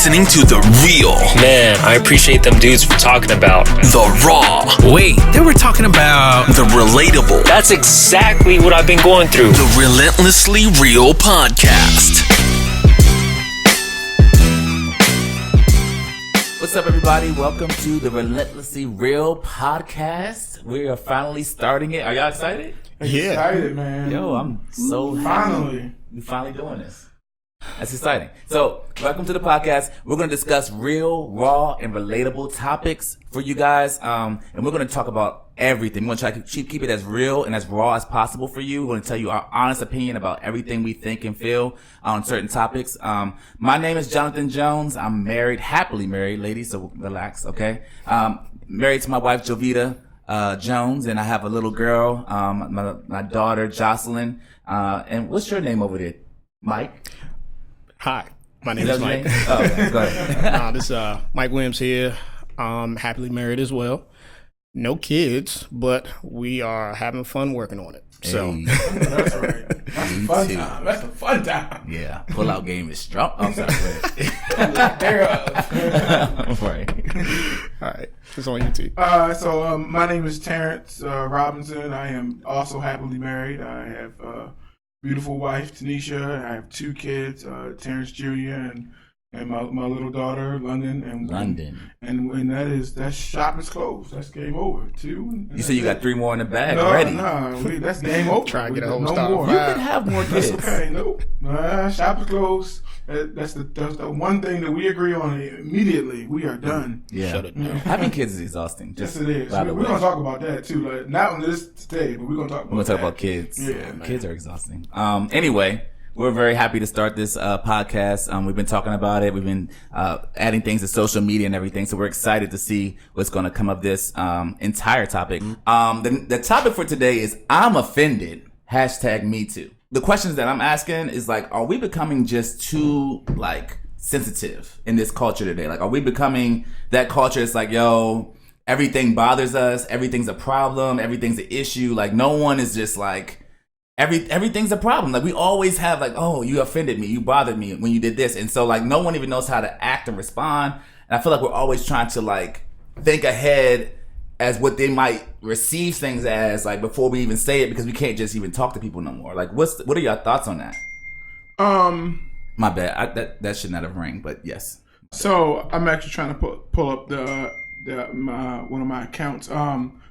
listening to The Real. Man, I appreciate them dudes for talking about The Raw. Wait, they were talking about The Relatable. That's exactly what I've been going through. The Relentlessly Real Podcast. What's up, everybody? Welcome to the Relentlessly Real Podcast. We are finally starting it. Are y'all excited? Yeah. Excited, man. Yo, I'm so happy. We're finally doing this. That's exciting. So, welcome to the podcast. We're going to discuss real, raw, and relatable topics for you guys. And we're going to talk about everything. We're going to try to keep it as real and as raw as possible for you. We're going to tell you our honest opinion about everything we think and feel on certain topics. My name is Jonathan Jones. I'm married, happily married, ladies, so relax, okay? Married to my wife, Jovita Jones, and I have a little girl, my daughter, Jocelyn. And what's your name over there? Mike? Hi, my name is Mike. Oh, okay. Go ahead. This is Mike Williams here. Happily married as well. No kids, but we are having fun working on it. So That's right. That's a fun time. That's a fun time. Yeah, pull-out game is strong. I'm sorry. Right. All right, it's on you, T. So my name is Terrence Robinson. I am also happily married. I have a beautiful wife, Tanisha. I have two kids, Terrence Jr. and my little daughter, London. And that shop is closed. That's game over. Two. You said you got 3 more in the bag already. No, that's game over. Try and get a whole no stock. more. You could have more kids. That's okay. Nope. Shop is closed. That's the one thing that we agree on immediately. We are done. Yeah. Shut it down. Having kids is exhausting. Yes, it is. We're going to talk about that too. Like, not on this today, but we're going to talk about We're going to talk that. about kids. Yeah, Kids are exhausting. Anyway, we're very happy to start this podcast. We've been talking about it. We've been adding things to social media and everything. So we're excited to see what's going to come of this entire topic. The topic for today is I'm offended. #Metoo. The questions that I'm asking is like, are we becoming just too like sensitive in this culture today? Like, are we becoming that culture? It's like, yo, everything bothers us. Everything's a problem. Everything's an issue. Like, no one is just like, everything's a problem. Like, we always have like, oh, you offended me. You bothered me when you did this. And so like, no one even knows how to act and respond. And I feel like we're always trying to like think ahead as what they might receive things as, like, before we even say it, because we can't just even talk to people no more. Like, what are your thoughts on that? My bad. That should not have rang, but yes. So I'm actually trying to pull up one of my accounts.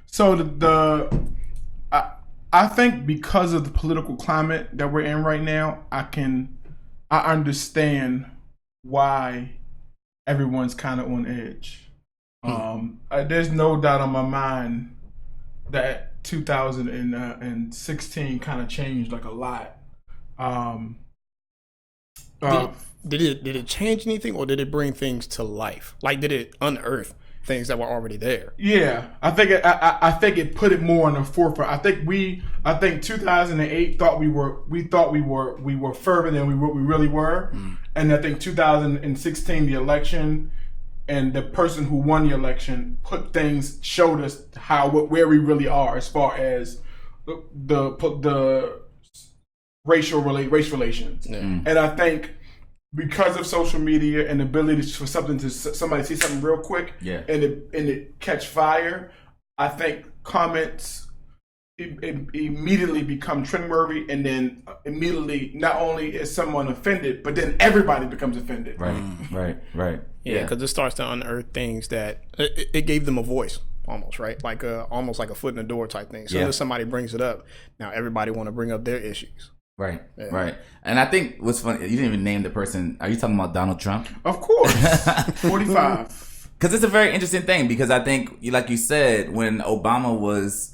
So I think because of the political climate that we're in right now, I understand why everyone's kind of on edge. There's no doubt on my mind that 2016 kind of changed like a lot. Did it change anything, or did it bring things to life? Like, did it unearth things that were already there? Yeah, I think it put it more on the forefront. I think 2008 thought we were further than we really were, and I think 2016 the election and the person who won the election showed us where we really are as far as the race relations. Yeah. And I think because of social media and the ability for somebody to see something real quick, Yeah. and it catch fire, I think comments immediately become trend-worthy, and then immediately not only is someone offended, but then everybody becomes offended. Right. Yeah, because it starts to unearth things that it gave them a voice, almost, right? Like almost like a foot in the door type thing. So as somebody brings it up, now everybody want to bring up their issues. Right. Yeah. Right. And I think what's funny, you didn't even name the person. Are you talking about Donald Trump? Of course. 45. Because it's a very interesting thing, because I think, like you said, when Obama was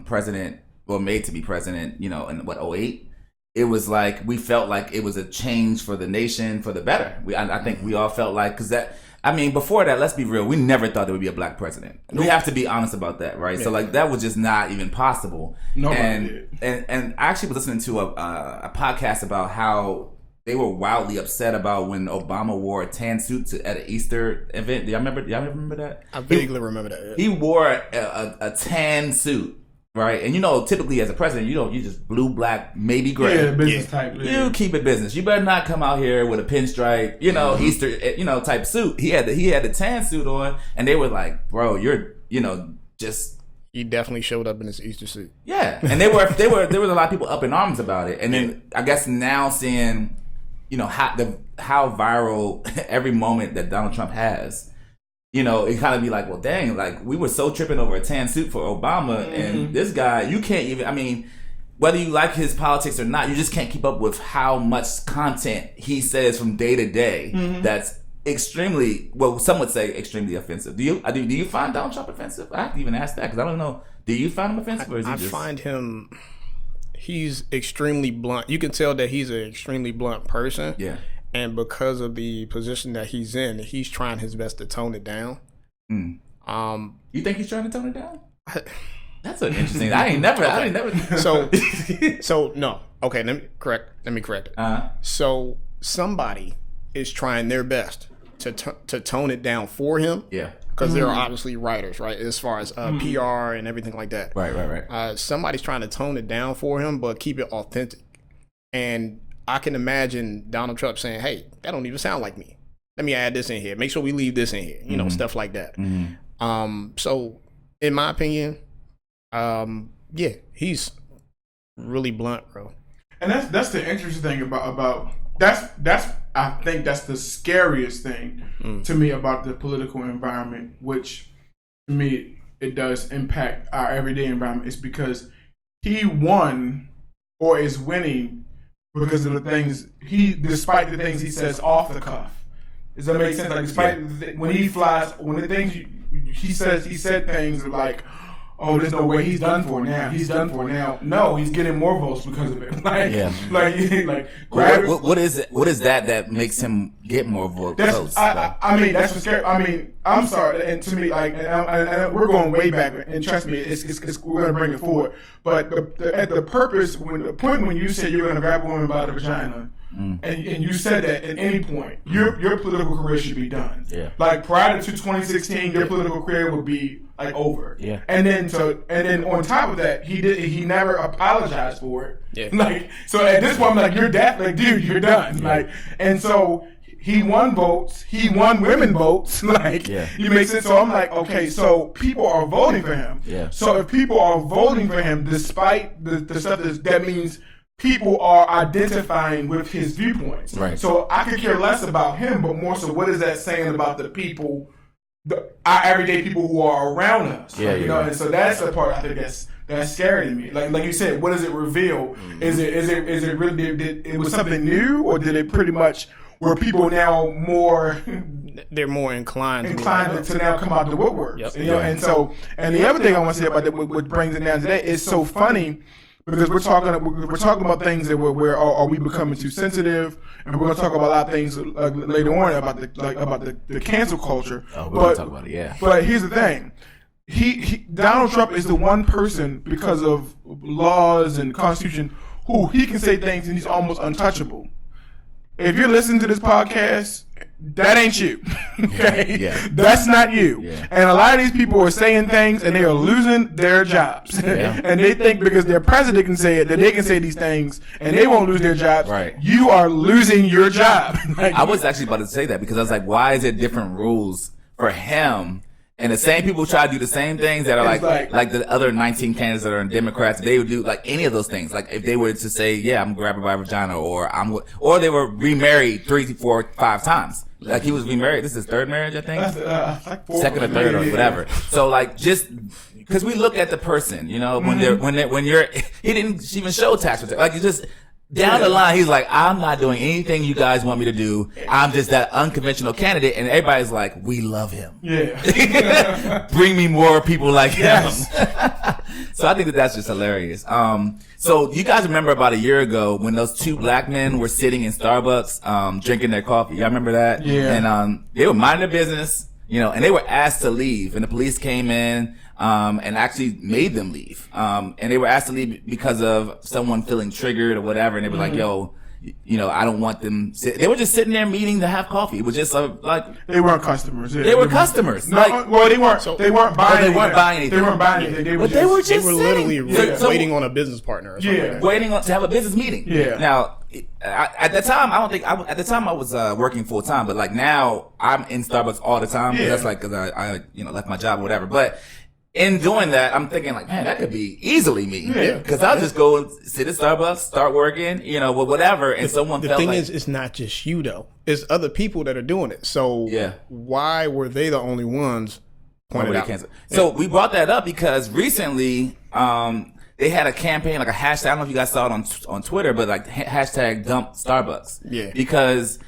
president, or made to be president, in what, 2008, it was like, we felt like it was a change for the nation for the better. I think we all felt like, because before that, let's be real, we never thought there would be a black president. We have to be honest about that, right? Yeah. So like, that was just not even possible. Nobody did. And I actually was listening to a podcast about how they were wildly upset about when Obama wore a tan suit at an Easter event. Y'all remember that? I vaguely remember that. Yeah. He wore a tan suit, right? And typically as a president, you just blue, black, maybe gray. Yeah, business type. Yeah. You keep it business. You better not come out here with a pinstripe, Easter, type suit. He had the tan suit on, and they were like, bro, you're, just. He definitely showed up in his Easter suit. Yeah, and there was a lot of people up in arms about it, and then I guess now seeing, how viral every moment that Donald Trump has. It kind of be like, well, dang, like we were so tripping over a tan suit for Obama, and this guy, you can't even, whether you like his politics or not, you just can't keep up with how much content he says from day to day that's extremely, well, some would say extremely offensive. Do you find Donald Trump offensive? I have to even ask that because I don't know. Do you find him offensive, or is he just... I find him, he's extremely blunt. You can tell that he's an extremely blunt person. Yeah. And because of the position that he's in, he's trying his best to tone it down. You think he's trying to tone it down? That's an interesting. I ain't never. So no. Okay, let me correct it. So somebody is trying their best to tone it down for him. Yeah. Because they're obviously writers, right? As far as PR and everything like that. Right. Somebody's trying to tone it down for him, but keep it authentic. And I can imagine Donald Trump saying, hey, that don't even sound like me. Let me add this in here. Make sure we leave this in here. Stuff like that. So in my opinion, he's really blunt, bro. And that's the interesting thing about that's I think that's the scariest thing to me about the political environment, which to me it does impact our everyday environment, is because he won or is winning because of the things despite the things he says off the cuff. Does that make sense? Like, despite when he flies, when the things he said things like, oh, there's no way he's done for now. He's done for now. No, he's getting more votes because of it. What is it? What is that makes him get more votes? That's what's scary. I'm sorry, and to me, and we're going way back, and trust me, we're going to bring it forward. But the purpose, when you said you're going to grab a woman by the vagina, and you said that at any point, your political career should be done. Yeah. Like prior to 2016, your political career would be like over. Yeah. And then on top of that, he never apologized for it. Yeah. So at this point, I'm like, you're dude, you're done. Yeah. And so he won votes. He won women votes. You make sense. So I'm like, okay, so people are voting for him. Yeah. So if people are voting for him, despite the stuff that means people are identifying with his viewpoints. Right. So I could care less about him, but more so, what is that saying about the people, our everyday people who are around us? Yeah, And so that's the part I think that's scary to me. Like you said, what does it reveal? Is it really did it was something new, or did it pretty much were people now more? They're more inclined to now come out the woodworks. Yep. And so, and the other thing I want to say about that, what brings it down today, is so funny. Because we're talking about things that where are we becoming too sensitive, and we're going to talk about a lot of things later on about the cancel culture. Oh, we're going to talk about it, yeah. But here's the thing: Donald Trump is the one person, because of laws and Constitution, who he can say things and he's almost untouchable. If you're listening to this podcast, that ain't you. Okay? Yeah. That's not you. Yeah. And a lot of these people are saying things and they are losing their jobs. Yeah. And they think because their president can say it, that they can say these things and they won't lose their jobs. Right. You are losing your job. I was actually about to say that, because I was like, why is it different rules for him? And the same people try to do the same things that are like the other 19 candidates that are in Democrats. They would do like any of those things. Like if they were to say, yeah, I'm grabbing by vagina, or they were remarried 3, 4, 5 times. Like he was remarried. This is his third marriage, I think. Second or third or whatever. So like just because we look at the person, when he didn't even show tax return. Like you just. Down the line, he's like, I'm not doing anything you guys want me to do. I'm just that unconventional candidate. And everybody's like, we love him. Yeah. Bring me more people like him. So I think that's just hilarious. So you guys remember about a year ago when those 2 black men were sitting in Starbucks, drinking their coffee. Y'all remember that? Yeah. And, they were minding their business, and they were asked to leave, and the police came in. And actually made them leave. And they were asked to leave because of someone feeling triggered or whatever. And they were like, yo, I don't want them. They were just sitting there meeting to have coffee. It was just like they weren't customers. Yeah. They were customers. No, well, they weren't. They weren't buying. They weren't buying anything. They weren't buying anything. They were literally waiting on a business partner. Or something waiting to have a business meeting. Yeah. Now, at the time, at the time I was working full time, but like now I'm in Starbucks all the time. Yeah. That's like because I left my job or whatever. But in doing that, I'm thinking like, man, that could be easily me. Yeah. Because I'll just go and sit at Starbucks, start working, whatever. And someone the felt thing like, is, it's not just you though. It's other people that are doing it. So why were they the only ones pointed out? So we brought that up because recently, they had a campaign, like a hashtag. I don't know if you guys saw it on Twitter, but like hashtag dump Starbucks. Yeah. Because,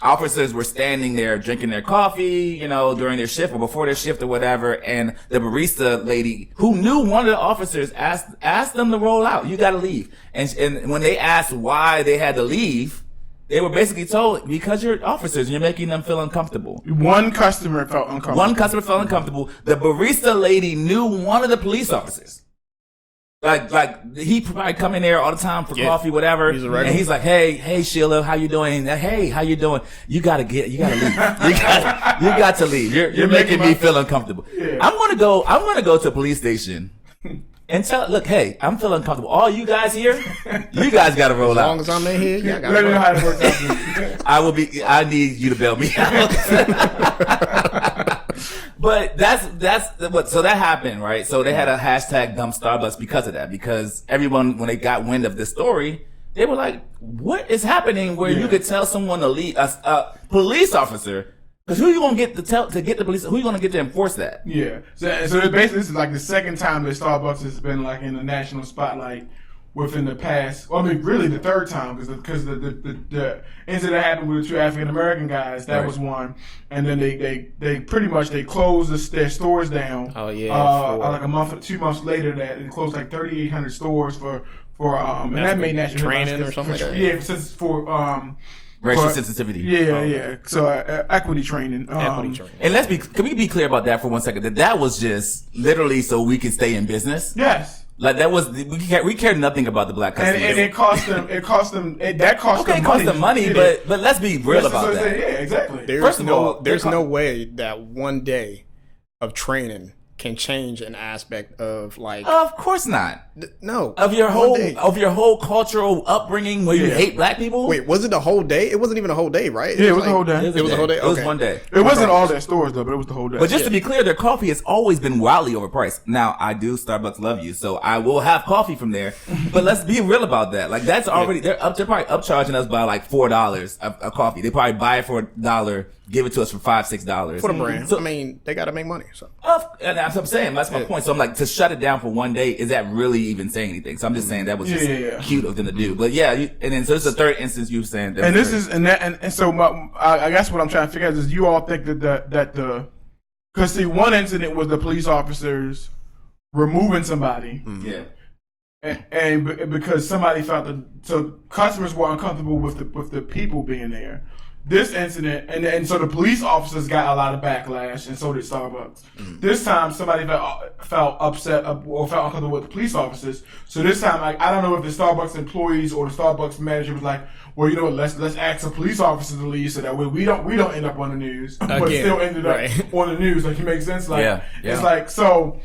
officers were standing there drinking their coffee, during their shift or before their shift or whatever. And the barista lady who knew one of the officers asked them to roll out. You got to leave. And when they asked why they had to leave, they were basically told, because you're officers, you're making them feel uncomfortable. One customer felt uncomfortable. The barista lady knew one of the police officers. Like he probably come in there all the time for coffee, whatever. And he's like, hey, Sheila, how you doing? Hey, how you doing? You gotta leave. You got to leave. You're making me feel uncomfortable. Yeah. I'm gonna go to a police station and look, hey, I'm feeling uncomfortable. All you guys here, you guys gotta roll out. As long as I'm in here, let me know how it works out. I need you to bail me out. But so that happened, right? So they had a hashtag dump Starbucks because of that, because everyone, when they got wind of this story, they were like, what is happening where you could tell someone to leave, a police officer, because who you going to get to get the police, who you going to get to enforce that? Yeah. So basically this is like the second time that Starbucks has been like in the national spotlight within the past, really the third time, because the incident happened with the two African American guys. That was one, and then they pretty much closed their stores down. Oh yeah. Like 2 months later, that they closed like 3,800 stores for and that made national training or something like that. Yeah, for racial sensitivity. Yeah. So equity training. And can we be clear about that for 1 second? That was just literally so we could stay in business. Yes. Like that was we cared nothing about the black customers. And it cost them money. But let's be real about that. Yeah, exactly. There's no way that one day of training can change an aspect of like. Of course not. No. Of your whole cultural upbringing where you hate black people. Wait, was it the whole day? It wasn't even a whole day, right? Yeah, it was the whole day. It was the whole day. It was 1 day. It wasn't all their stores though, but it was the whole day. But just to be clear, their coffee has always been wildly overpriced. Now, I do Starbucks love you, so I will have coffee from there. But let's be real about that. Like that's already they're probably upcharging us by like $4 a coffee. They probably buy it for $1, give it to us for $5-6 for the brand. So I mean, they got to make money. So and that's what I'm saying. That's my point. So I'm like, to shut it down for 1 day, is that really even saying anything? So I'm just saying that was just cute of them to do. But yeah, and then so this is the third instance you were saying. And this is I guess what I'm trying to figure out is you all think because see, one incident was the police officers removing somebody. Yeah. And because somebody so customers were uncomfortable with the people being there. This incident, and so the police officers got a lot of backlash, and so did Starbucks. This time, somebody felt upset or felt uncomfortable with the police officers. So this time, like, I don't know if the Starbucks employees or the Starbucks manager was like, well, you know what, let's ask the police officers to leave so that way we don't end up on the news, but still ended up on the news. Like, it makes sense. Like, it's like, so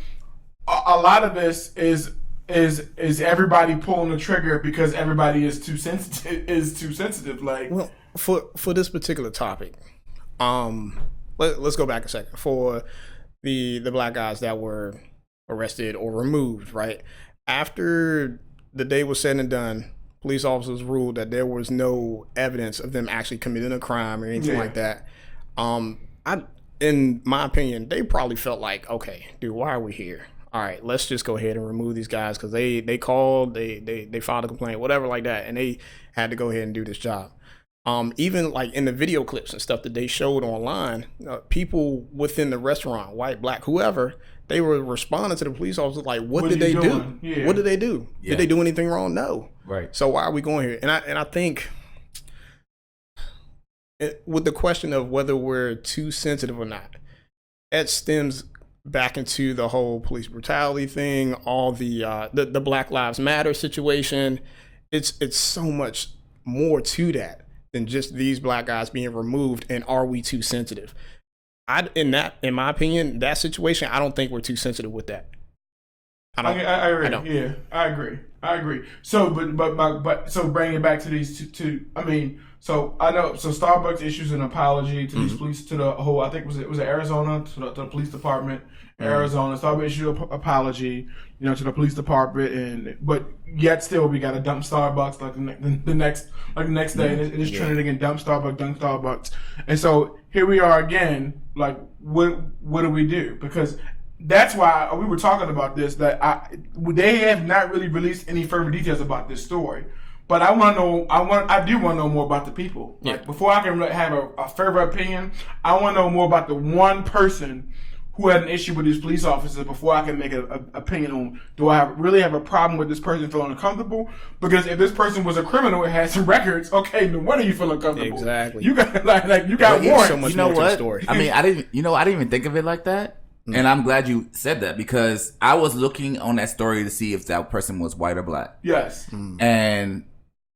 a lot of this is everybody pulling the trigger because everybody is too sensitive. Like, well, for this particular topic, let's go back a second. For the black guys that were arrested or removed, right after the day was said and done, police officers ruled that there was no evidence of them actually committing a crime or anything like that. In my opinion, they probably felt like, okay, dude, why are we here? All right, let's just go ahead and remove these guys because they called, they filed a complaint, whatever like that, and they had to go ahead and do this job. Even like in the video clips and stuff that they showed online, people within the restaurant, white, black, whoever, they were responding to the police officers like, what did they do? Yeah. What did they do? Yeah. Did they do anything wrong? No. Right. So why are we going here? And I think with the question of whether we're too sensitive or not, that stems back into the whole police brutality thing, all the Black Lives Matter situation, it's so much more to that than just these black guys being removed. And are we too sensitive? In my opinion, that situation, I don't think we're too sensitive with that. I agree. Yeah, I agree. So, but so bringing it back to these two. I mean, so I know. So Starbucks issues an apology to these police, to the whole. I think it was Arizona, to the police department. Arizona, Starbucks issued an apology, to the police department, but yet still we got to dump Starbucks the next day, and it's trending again. Dump Starbucks, and so here we are again. Like, what do we do? Because that's why we were talking about this. That they have not really released any further details about this story. But I want to know. I do want to know more about the people. Like, before I can have a further opinion, I want to know more about the one person who had an issue with these police officers before I can make an opinion on, do I really have a problem with this person feeling uncomfortable? Because if this person was a criminal and had some records, okay, then what are you feeling uncomfortable? Exactly. You got you got warrants. So much You know more to the what? story. I mean, I didn't even think of it like that. And I'm glad you said that, because I was looking on that story to see if that person was white or black. Yes. And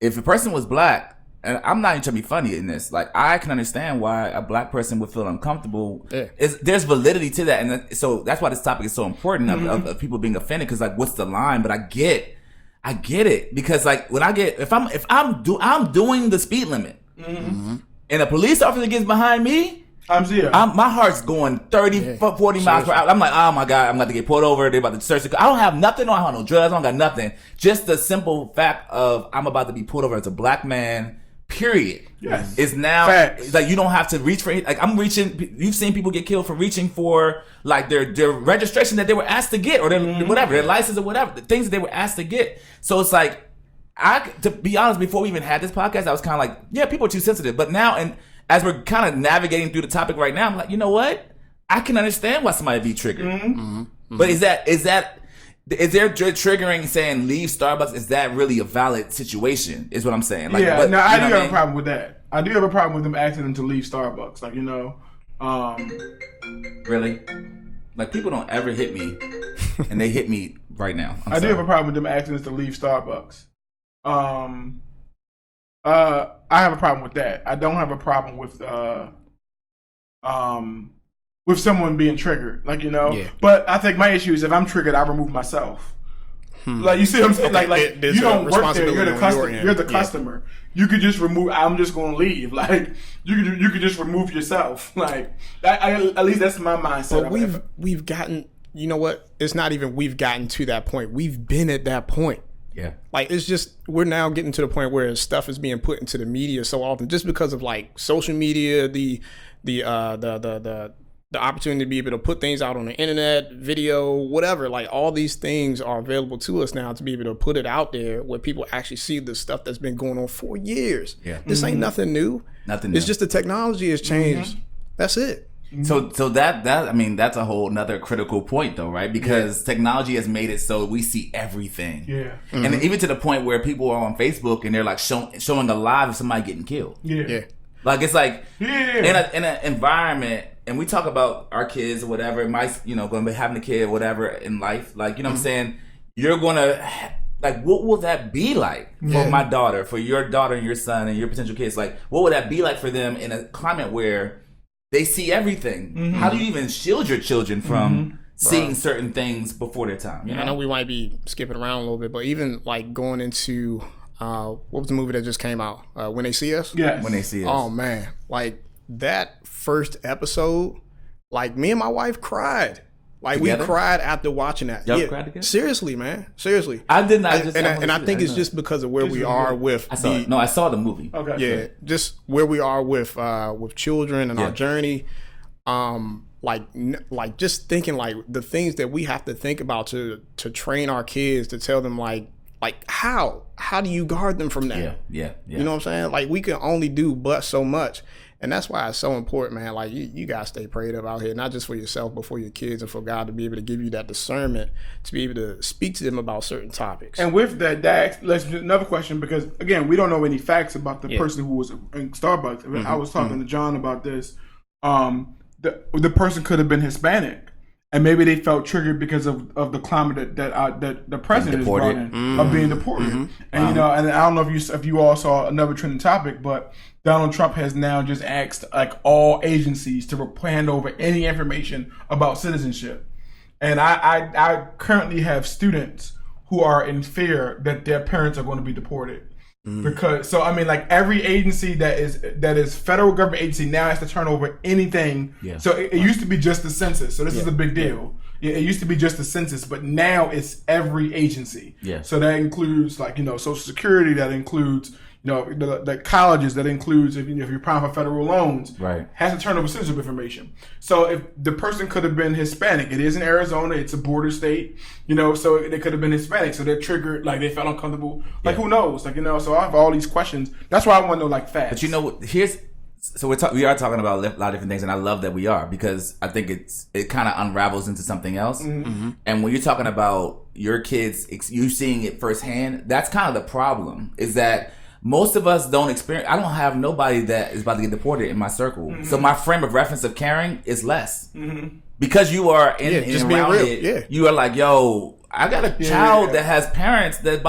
if a person was black, and I'm not even trying to be funny in this, like, I can understand why a black person would feel uncomfortable. Yeah. There's validity to that, and so that's why this topic is so important of people being offended, because, like, what's the line? But I get it, because, like, when if I'm doing the speed limit, and a police officer gets behind me, my heart's going 30, 40 miles per hour. I'm like, oh my God, I'm about to get pulled over. They're about to search the car. I don't have nothing. I don't have no drugs. I don't got nothing. Just the simple fact of I'm about to be pulled over as a black man, period. Yes. Is now, Facts. like, you don't have to reach for it. Like, I'm reaching, you've seen people get killed for reaching for, like, their registration that they were asked to get, or their whatever, their license or whatever, the things that they were asked to get. So it's like, to be honest, before we even had this podcast, I was kind of like, yeah, people are too sensitive. But now, and as we're kind of navigating through the topic right now, I'm like, you know what? I can understand why somebody be triggered. But is there triggering saying leave Starbucks? Is that really a valid situation? Is what I'm saying. Like, I do have a problem with that. I do have a problem with them asking them to leave Starbucks. Like, really, like, people don't ever hit me, and they hit me right now. I do have a problem with them asking us to leave Starbucks. I have a problem with that. I don't have a problem with someone being triggered, like, Yeah. But I think my issue is if I'm triggered, I remove myself. Like, you see what I'm saying? Okay. Like you don't work there. You're the customer. You're the customer. You could just remove. I'm just going to leave. Like, you could just remove yourself. Like, at least that's my mindset. But we've gotten. You know what? It's not even we've gotten to that point. We've been at that point. Yeah. Like, it's just, we're now getting to the point where stuff is being put into the media so often, just because of, like, social media, the opportunity to be able to put things out on the internet, video, whatever. Like, all these things are available to us now to be able to put it out there where people actually see the stuff that's been going on for years. Yeah. This ain't nothing new. Nothing new. It's just the technology has changed. That's it. So that I mean, that's a whole nother critical point, though, right? Because technology has made it so we see everything. Yeah. And even to the point where people are on Facebook and they're like showing a live of somebody getting killed. Yeah. Like, it's like in an environment, and we talk about our kids or whatever, going to be having a kid or whatever in life. Like, you know what I'm saying? You're going to, like, what will that be like for my daughter, for your daughter and your son and your potential kids? Like, what would that be like for them in a climate where they see everything? How do you even shield your children from seeing certain things before their time? I know we might be skipping around a little bit, but even, like, going into what was the movie that just came out? When They See Us? Yes. When They See Us. Oh man, like, that first episode, like, me and my wife cried. Like, Together? we cried after watching that. Y'all cried together? Seriously, man. Seriously. I did not. And I think it's just because of where we are with I saw the movie. Okay. Yeah, just where we are with children and our journey. Like just thinking, like, the things that we have to think about to train our kids, to tell them, like how do you guard them from that? Yeah. You know what I'm saying? Like, we can only do but so much. And that's why it's so important, man. Like, you gotta stay prayed up out here, not just for yourself, but for your kids, and for God to be able to give you that discernment to be able to speak to them about certain topics. And with that let's do another question, because again, we don't know any facts about the person who was in Starbucks. I was talking to John about this. The person could have been Hispanic, and maybe they felt triggered because of the climate that the president is brought in of being deported. And and I don't know if you all saw another trending topic, but Donald Trump has now just asked like all agencies to hand over any information about citizenship. And I currently have students who are in fear that their parents are going to be deported. Because like every agency that is federal government agency now has to turn over anything. Yeah. So it used to be just the census. So this is a big deal. It used to be just the census, but now it's every agency. Yeah. So that includes Social Security. That includes the colleges. That includes if you're applying for federal loans. Right. Has to turn over citizenship information. So if the person could have been Hispanic, it is in Arizona. It's a border state. So they could have been Hispanic. So they're triggered. Like they felt uncomfortable. Like who knows? So I have all these questions. That's why I want to know facts. But so we are talking about a lot of different things, and I love that we are, because I think it kind of unravels into something else. Mm-hmm. And when you're talking about your kids, you seeing it firsthand, that's kind of the problem. Is that most of us don't experience. I don't have nobody that is about to get deported in my circle, so my frame of reference of caring is less. Because you are in and around it. Yeah. You are like, yo, I got a child that has parents that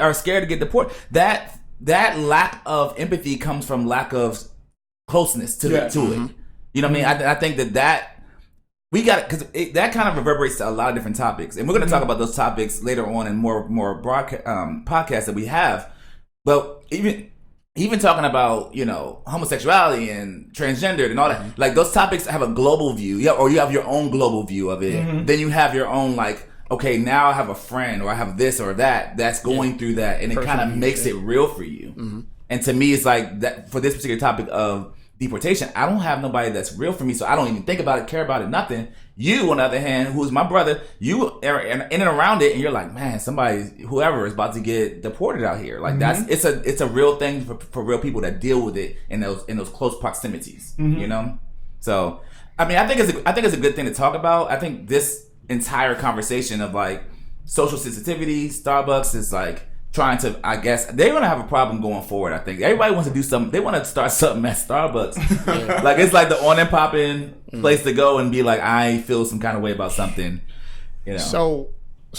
are scared to get deported. That lack of empathy comes from lack of closeness to it. You know what I mean? I think that we got, because that kind of reverberates to a lot of different topics, and we're going to talk about those topics later on in more broadcast podcasts that we have. But even talking about homosexuality and transgender and all that, like those topics have a global view, or you have your own global view of it. Then you have your own okay, now I have a friend or I have this or that's going through that, and it kind of makes it real for you. And to me, it's like that for this particular topic of deportation, I don't have nobody that's real for me, so I don't even think about it, care about it, nothing. You, on the other hand, who's my brother, you are in and around it, and you're like, man, whoever is about to get deported out here. Like it's a real thing for real people that deal with it in those close proximities. So I mean, I think it's a good thing to talk about. I think this entire conversation of social sensitivity, Starbucks is trying to, I guess, they're going to have a problem going forward. I think everybody wants to do something. They want to start something at Starbucks. It's like the on and popping place to go and be like, I feel some kind of way about something. So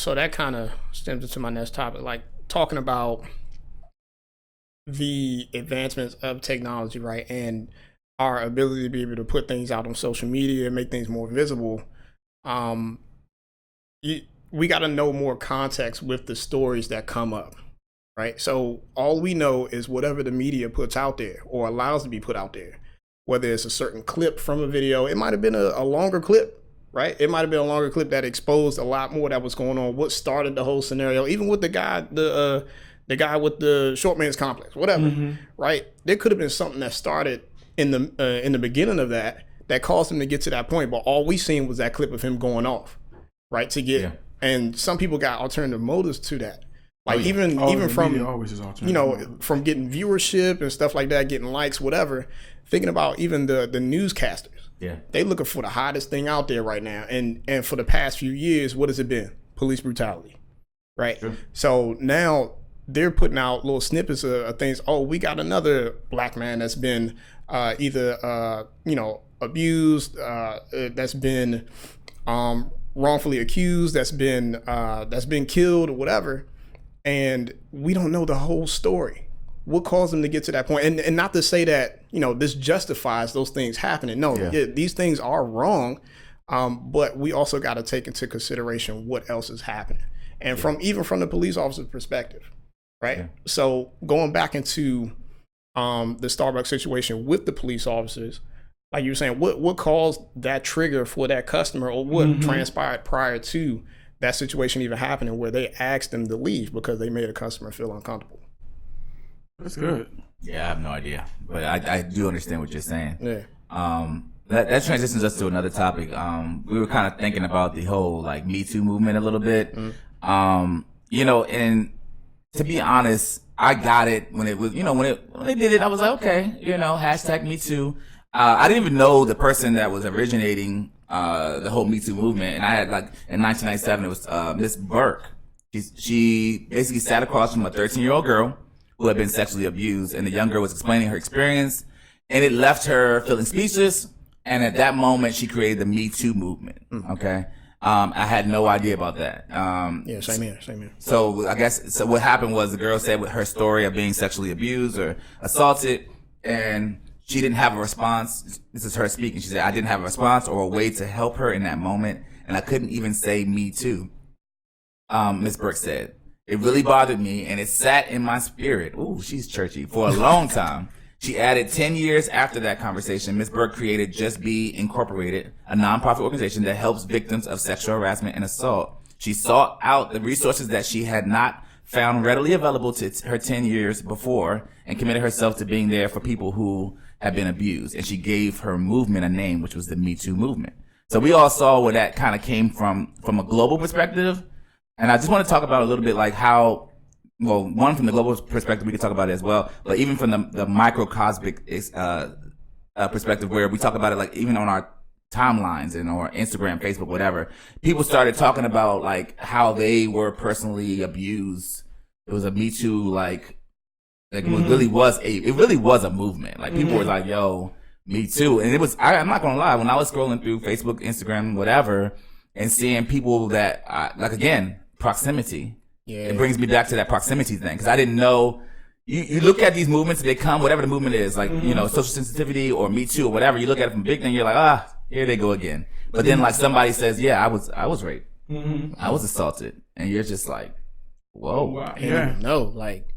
that kind of stems into my next topic, talking about the advancements of technology, right? And our ability to be able to put things out on social media and make things more visible. We got to know more context with the stories that come up. Right. So all we know is whatever the media puts out there or allows to be put out there, whether it's a certain clip from a video. It might have been a longer clip. Right. It might have been a longer clip that exposed a lot more that was going on. What started the whole scenario, even with the guy with the short man's complex, whatever. Right. There could have been something that started in the beginning of that caused him to get to that point. But all we seen was that clip of him going off. Right. And some people got alternative motives to that. Even from from getting viewership and stuff like that, getting likes, whatever. Thinking about even the newscasters, they looking for the hottest thing out there right now. And for the past few years, what has it been? Police brutality, right? Sure. So now they're putting out little snippets of things. Oh, we got another black man that's been either abused, that's been wrongfully accused, that's been killed or whatever. And we don't know the whole story. What caused them to get to that point? And not to say that, this justifies those things happening. No, these things are wrong. But we also got to take into consideration what else is happening. And from the police officer's perspective, right? Yeah. So going back into the Starbucks situation with the police officers, like you were saying, what caused that trigger for that customer, or what transpired prior to that situation even happening where they asked them to leave because they made a customer feel uncomfortable? That's good. Yeah, I have no idea, but I do understand what you're saying. Yeah. That transitions us to another topic. We were kind of thinking about the whole Metoo movement a little bit. And to be honest, I got it when it was, when they did it, I was like, okay, hashtag Metoo. I didn't even know the person that was originating the whole Me Too movement. And I had in 1997, it was Miss Burke. She basically sat across from a 13-year-old girl who had been sexually abused, and the young girl was explaining her experience, and it left her feeling speechless And at that moment, she created the Me Too movement. Okay. I had no idea about that. Yeah, same here. So I guess, so what happened was the girl said with her story of being sexually abused or assaulted, and she didn't have a response. This is her speaking. She said, I didn't have a response or a way to help her in that moment, and I couldn't even say me too. Ms. Burke said, it really bothered me, and it sat in my spirit. Ooh, she's churchy. For a long time. She added 10 years after that conversation, Ms. Burke created Just Be Incorporated, a nonprofit organization that helps victims of sexual harassment and assault. She sought out the resources that she had not found readily available to her 10 years before and committed herself to being there for people who had been abused. And she gave her movement a name, which was the Me Too movement. So we all saw where that kind of came from a global perspective. And I just want to talk about a little bit like how, well, one from the global perspective, we can talk about it as well, but even from the microcosmic perspective, where we talk about it, like even on our timelines and or Instagram, Facebook, whatever, people started talking about like how they were personally abused. It was a Me Too, like it really was a movement. Like people were like, yo, Me Too. And it was, I'm not gonna lie, when I was scrolling through Facebook, Instagram, whatever, and seeing people that, like again, proximity. Yeah. It brings me back to that proximity thing, because I didn't know. You look at these movements, they come, whatever the movement is, like, you know, social sensitivity or Me Too or whatever, you look at it from big thing, you're like, here they go again. But then like somebody says, yeah, I was raped. I was assaulted. And you're just like, whoa. Wow. Yeah. No, like,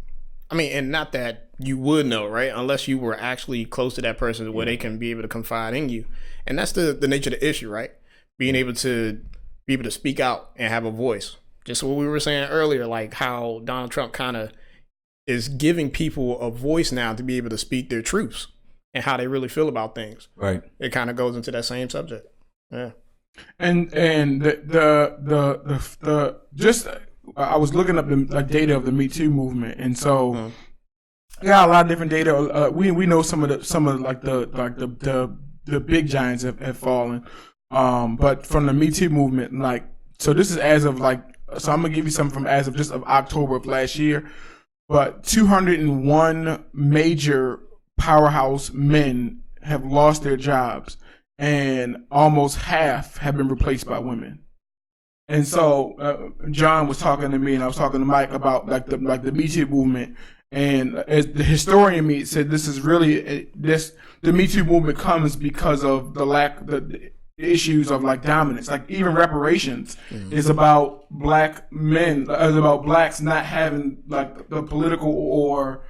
I mean, and not that you would know, right? Unless you were actually close to that person where they can be able to confide in you. And that's the nature of the issue, right? Being able to speak out and have a voice. Just what we were saying earlier, like how Donald Trump kind of is giving people a voice now to be able to speak their truths and how they really feel about things. Right. It kind of goes into that same subject. Yeah. And the just I was looking up the data of the Me Too movement, and so yeah, a lot of different data. We know some of the big giants have fallen, but from the Me Too movement, like, so this is as of like. So I'm gonna give you some from as of just of October of last year, but 201 major powerhouse men have lost their jobs, and almost half have been replaced by women. And so John was talking to me, and I was talking to Mike about like the Me Too movement, and as the historian me said, this is really the Me Too movement comes because of the issues of like dominance. Like even reparations is about black men, is about blacks not having like the political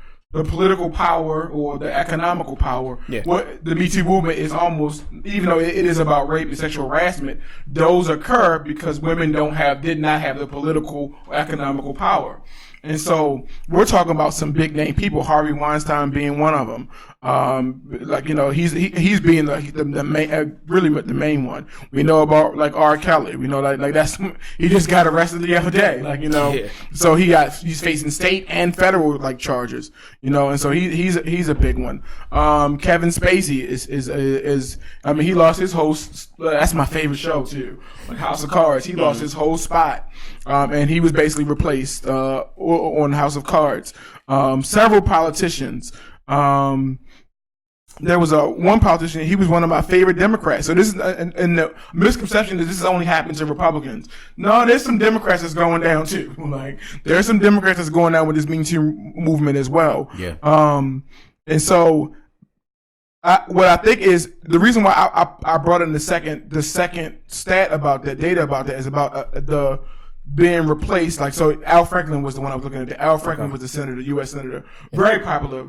power or the economical power. Yeah. What the Me Too movement is almost, even though it is about rape and sexual harassment, those occur because women did not have the political or economical power. And so we're talking about some big name people, Harvey Weinstein being one of them. Like, you know, he's being the main, really the main one. We know about like R. Kelly. We know like that's, he just got arrested the other day. Like, you know, so he's facing state and federal like charges, you know, and so he's a big one. Kevin Spacey is I mean, he lost his host. That's my favorite show too. Like House of Cards. He lost his whole spot. And he was basically replaced, on House of Cards. Several politicians, there was one politician, he was one of my favorite Democrats. So this is, and the misconception is this only happens to Republicans. No, there's some Democrats that's going down too. Like, there's some Democrats that's going down with this Me Too movement as well. Yeah. And so, what I think is the reason why I brought in the second stat about that, data about that, is about the being replaced. Like, so Al Franklin was the one I was looking at. Al Franklin was the senator, U.S. senator, very popular,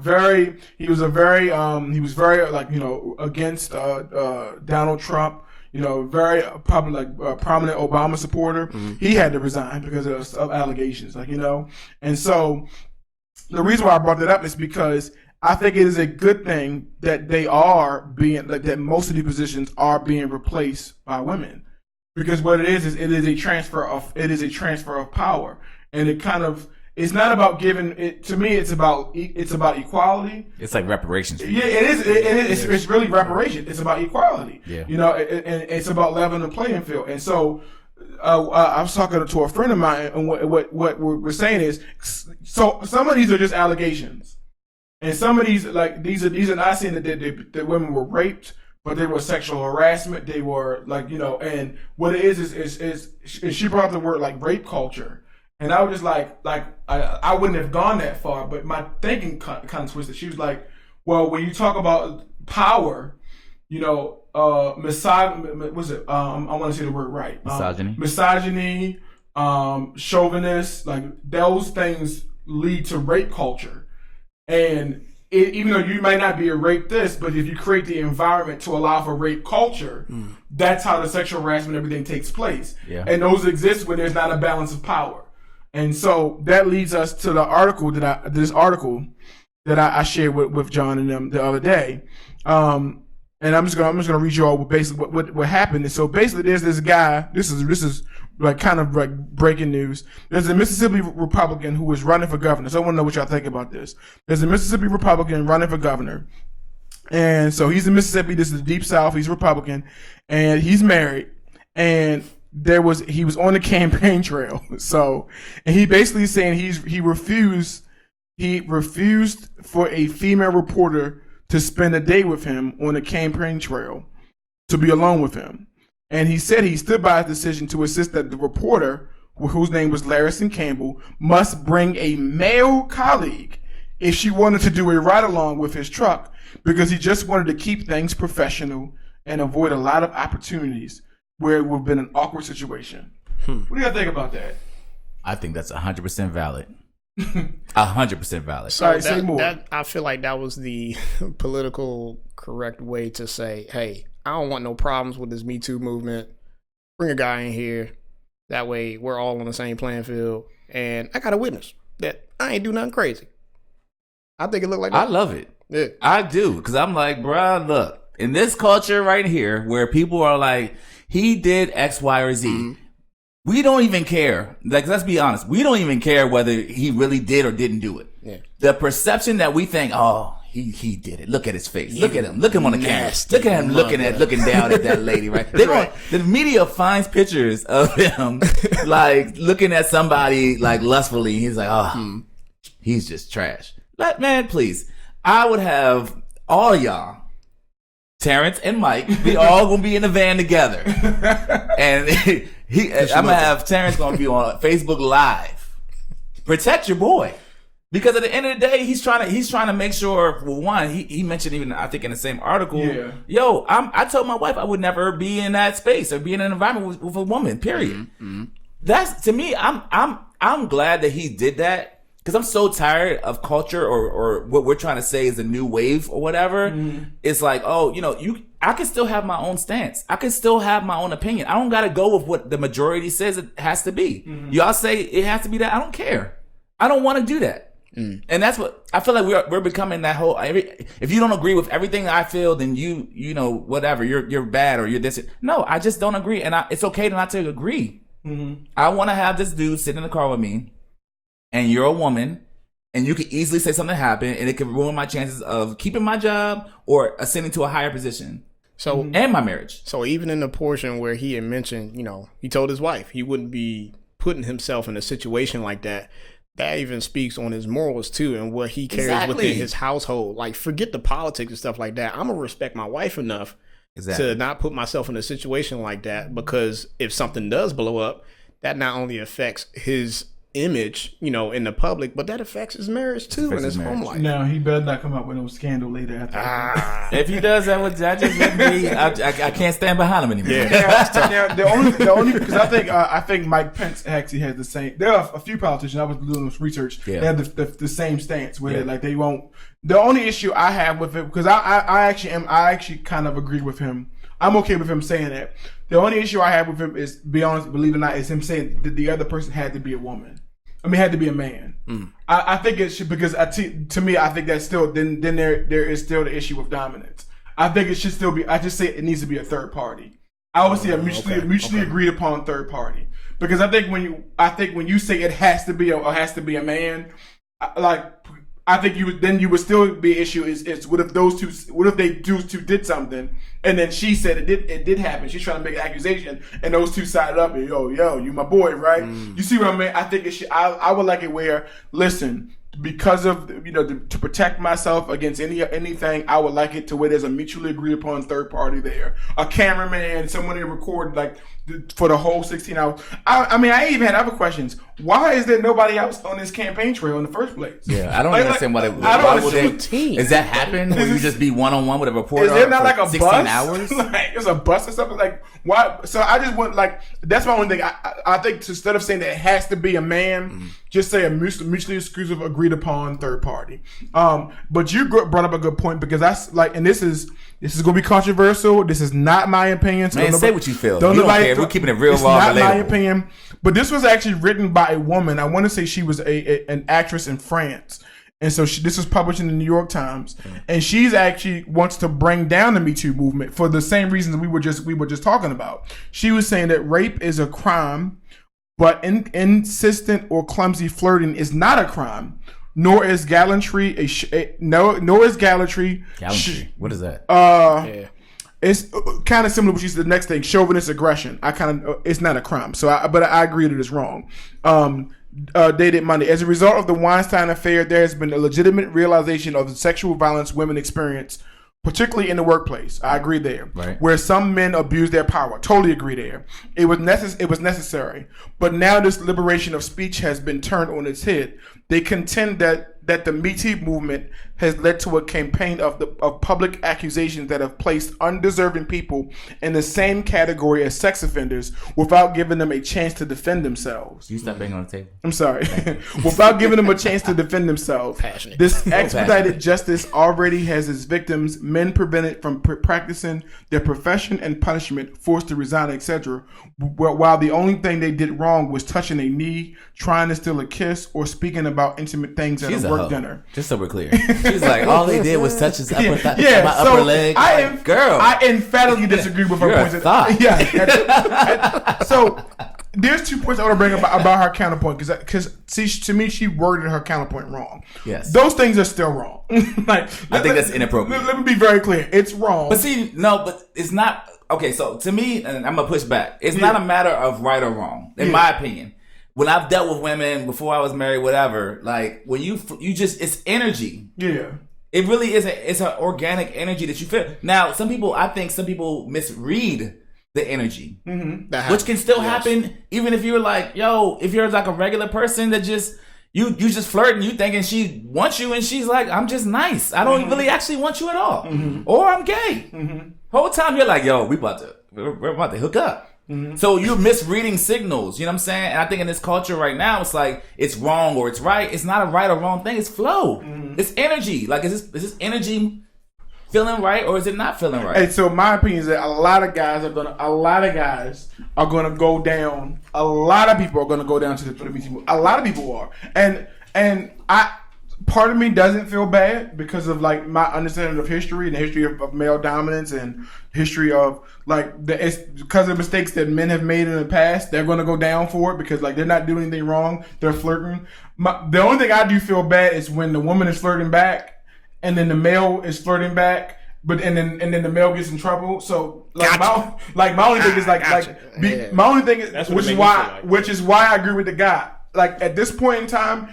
he was very like, you know, against Donald Trump, you know, very popular, like prominent Obama supporter. He had to resign because of allegations, like, you know. And so the reason why I brought that up is because I think it is a good thing that they are being, like, that most of these positions are being replaced by women. Because what it is it is a transfer of power, and it kind of, it's not about giving it, to me it's about equality. It's like reparations. Yeah, it is. It's really reparation. It's about equality. Yeah. You know, and it's about leveling the playing field. And so I was talking to a friend of mine, and what we're saying is, so some of these are just allegations, and some of these, like, these are not saying that women were raped, but they were sexual harassment. They were like, and what it is she brought up the word like rape culture. And I was just like I wouldn't have gone that far, but my thinking kind of twisted. She was like, well, when you talk about power, I want to say the word right. Misogyny, chauvinist, like those things lead to rape culture. And even though you might not be a rapist, but if you create the environment to allow for rape culture, that's how the sexual harassment and everything takes place. Yeah. And those exist when there's not a balance of power. And so that leads us to the article that I shared with John and them the other day. And I'm just gonna read you all basically what happened. And so basically, there's this guy. This is like kind of like breaking news. There's a Mississippi Republican who was running for governor. So I want to know what y'all think about this. There's a Mississippi Republican running for governor, and so he's in Mississippi. This is the Deep South. He's Republican, and he's married. And he was on the campaign trail. So, and he basically saying he refused for a female reporter to spend a day with him on the campaign trail, to be alone with him. And he said he stood by his decision to insist that the reporter, whose name was Larison Campbell, must bring a male colleague if she wanted to do a ride-along with his truck, because he just wanted to keep things professional and avoid a lot of opportunities where it would have been an awkward situation. What do you think about that? I think that's 100% valid. 100% valid. So Sorry, say more. I feel like that was the political correct way to say, hey, I don't want no problems with this Metoo movement. Bring a guy in here. That way we're all on the same playing field. And I got a witness that I ain't do nothing crazy. I think it looked like that. I love it. Yeah. I do. Because I'm like, bruh, look, in this culture right here where people are like, he did X, Y, or Z. Mm-hmm. We don't even care. Like, let's be honest. We don't even care whether he really did or didn't do it. Yeah. The perception that we think, oh, he did it. Look at his face. Yeah. Look at him. Look at him on the camera. Look at him looking down at that lady, right? The media finds pictures of him, like, looking at somebody, like, lustfully. He's like, oh, he's just trash. Like, man, please. I would have all y'all, Terrence and Mike, we all gonna be in the van together. And I'm gonna have Terrence gonna be on Facebook Live. Protect your boy. Because at the end of the day, he's trying to make sure, well, one, he mentioned even, I think in the same article, I told my wife I would never be in that space or be in an environment with a woman, period. Mm-hmm. That's, to me, I'm glad that he did that. Because I'm so tired of culture or what we're trying to say is a new wave or whatever. Mm-hmm. It's like, oh, I can still have my own stance. I can still have my own opinion. I don't got to go with what the majority says it has to be. Mm-hmm. Y'all say it has to be that. I don't care. I don't want to do that. Mm. And that's what I feel like we're becoming that whole, if you don't agree with everything I feel, then whatever, you're bad or you're this. No, I just don't agree. And it's okay not to agree. Mm-hmm. I want to have this dude sit in the car with me. And you're a woman, and you could easily say something happened, and it could ruin my chances of keeping my job or ascending to a higher position. So, and my marriage. So even in the portion where he had mentioned, he told his wife he wouldn't be putting himself in a situation like that. That even speaks on his morals too, and what he carries within his household. Like, forget the politics and stuff like that. I'm gonna respect my wife enough to not put myself in a situation like that, because if something does blow up, that not only affects his image, in the public, but that affects his marriage too and his home life. No, he better not come up with no scandal later after. If he does, that just wouldn't be. I can't stand behind him anymore. Now, the only because I think Mike Pence actually has the same. There are a few politicians. I was doing this research. Yeah. They have the same stance where they won't. The only issue I have with it, because I actually kind of agree with him. I'm okay with him saying that. The only issue I have with him is, be honest, believe it or not, is him saying that the other person had to be a woman. Had to be a man. Mm. I think it should, because to me, I think that's still, then there is still the issue of dominance. I think it should still be, I just say it needs to be a third party. I would say a mutually agreed upon third party. Because I think when you say it has to be a man, I think you would still be an issue is what if those two did something and then she said it did happen. She's trying to make an accusation and those two sided up and yo, you my boy, right? Mm. You see what I mean? I think it should, I would like it where, listen, because of to protect myself against anything, I would like it to where there's a mutually agreed upon third party there, a cameraman, someone to record like for the whole 16 hours. I mean, I even had other questions. Why is there nobody else on this campaign trail in the first place? Yeah, I don't understand why they. Does that happen? Will you just be one on one with a reporter? Is there not like a 16 bus? hours? Like, it's a bus or something. Like why? So I just want that's my only thing. I think instead of saying that it has to be a man, just say a mutually exclusive, agreed upon third party. But you brought up a good point because that's like, and this is going to be controversial. This is not my opinion. So Man, say what you feel. Don't you don't care. We're keeping it real it's raw. Not relatable. my opinion. But this was actually written by a woman. I want to say she was an actress in France. And so this was published in the New York Times, and she's actually wants to bring down the Me Too movement for the same reasons we were just talking about. She was saying that rape is a crime, but insistent or clumsy flirting is not a crime, nor is gallantry nor is gallantry. Gallantry. What is that? It's kind of similar to what she said. The next thing, chauvinist aggression. It's not a crime. So, but I agree that it's wrong. Dated Monday. As a result of the Weinstein affair, there has been a legitimate realization of the sexual violence women experience, particularly in the workplace. I agree there. Right. Where some men abuse their power. Totally agree there. It was necessary. But now this liberation of speech has been turned on its head. They contend that the Me Too movement has led to a campaign of public accusations that have placed undeserving people in the same category as sex offenders without giving them a chance to defend themselves. You stop banging on the table. I'm sorry. Without giving them a chance to defend themselves. Passionate. This expedited justice already has its victims, men prevented from practicing their profession and punishment, forced to resign, etc. While the only thing they did wrong was touching a knee, trying to steal a kiss, or speaking about intimate things at a work dinner. Just so we're clear. She's like, all they did was touch his upper upper leg. Girl, I emphatically disagree with her points. So there's 2 points I want to bring about her counterpoint because to me she worded her counterpoint wrong. Yes, those things are still wrong. I think that's inappropriate. Let me be very clear. It's wrong. But but it's not. Okay, so to me, and I'm gonna push back. It's not a matter of right or wrong, in my opinion. When I've dealt with women before I was married, whatever, like when you just, it's energy. Yeah. It really is it's an organic energy that you feel. Now, I think some people misread the energy, which can still happen even if you're like, if you're like a regular person that just, you just flirting, you thinking she wants you and she's like, I'm just nice. I don't really actually want you at all. Or I'm gay. Whole time you're like, we're about to hook up. So you're misreading signals, you know what I'm saying? And I think in this culture right now, it's like it's wrong or it's right. It's not a right or wrong thing. It's flow. It's energy. Like is this energy feeling right or is it not feeling right? And so my opinion is that a lot of guys are gonna go down. A lot of people are gonna go down to the Me Too movement. A lot of people are, and part of me doesn't feel bad because of like my understanding of history and the history of male dominance and history of like it's because of mistakes that men have made in the past. They're going to go down for it because like they're not doing anything wrong. They're flirting. The only thing I do feel bad is when the woman is flirting back and then the male is flirting back. But and then the male gets in trouble. So like my only thing is my only thing is which is why I agree with the guy. Like at this point in time,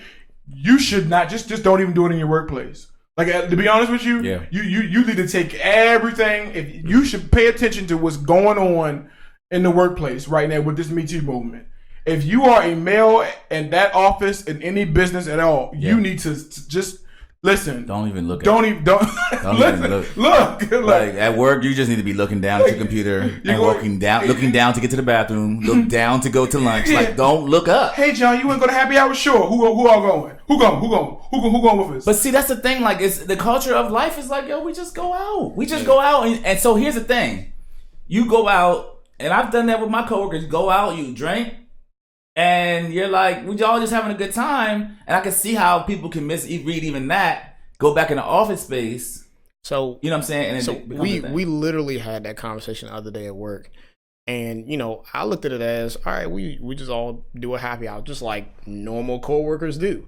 you should not just don't even do it in your workplace. Like to be honest with you, you need to take everything. If you should pay attention to what's going on in the workplace right now with this Me Too movement. If you are a male in that office in any business at all, you need to just listen. Don't even look. Don't even look. Like at work, you just need to be looking down at your computer and looking down to get to the bathroom, look down to go to lunch. Like don't look up. Hey John, you want to go to happy hour? Sure. Who all going? Who going with us? But see, that's the thing. Like it's the culture of life is like, we just go out. We just go out, and so here's the thing: you go out, and I've done that with my coworkers. You go out, you drink. And you're like, we all just having a good time. And I can see how people can misread even that, go back in the office space. So, you know what I'm saying? And so we literally had that conversation the other day at work. And, I looked at it as, all right, we just all do a happy hour, just like normal coworkers do.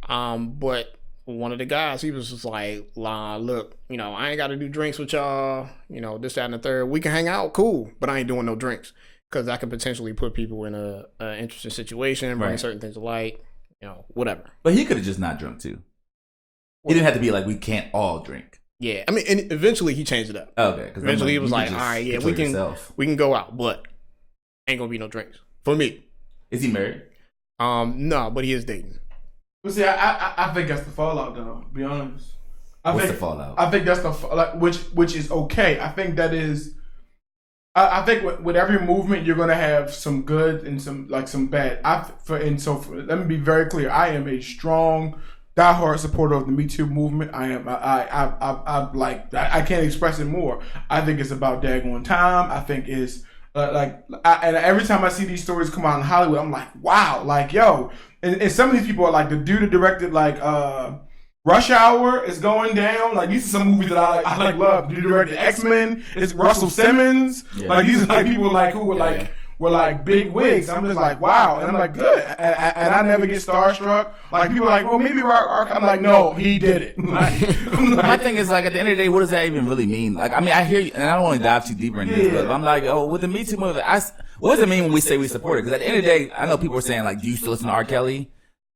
But one of the guys, he was just like, look, I ain't got to do drinks with y'all, this, that, and the third. We can hang out, cool, but I ain't doing no drinks. Because that could potentially put people in a interesting situation, bring certain things to light, whatever. But he could have just not drunk too. He didn't have to be like, we can't all drink. Yeah, I mean, and eventually he changed it up. Okay. Eventually he was like, all right, yeah, we can go out, but ain't gonna be no drinks for me. Is he married? No, but he is dating. But see, I think that's the fallout, though. To be honest. What's the fallout? I think that's which is okay. I think that is. I think with every movement you're gonna have some good and some bad. Let me be very clear. I am a strong, diehard supporter of the Me Too movement. I can't express it more. I think it's about daggone time. I think it's and every time I see these stories come out in Hollywood, I'm like, wow, like yo, and some of these people are like the dude that directed Rush Hour is going down. Like these are some movies that I love. The dude directed X-Men. It's Russell Simmons. Yeah. Like these are like people who were like big wigs. I'm just like, wow. And I'm like, good. And I never get starstruck. Like people are like, well, maybe I'm like, no, he did it. My thing is like, at the end of the day, what does that even really mean? Like, I mean, I hear you, and I don't want to dive too deeper into this, but I'm like, oh, with the Me Too movement, what does it mean when we say we support it? Because at the end of the day, I know people are saying like, do you still listen to R. Kelly?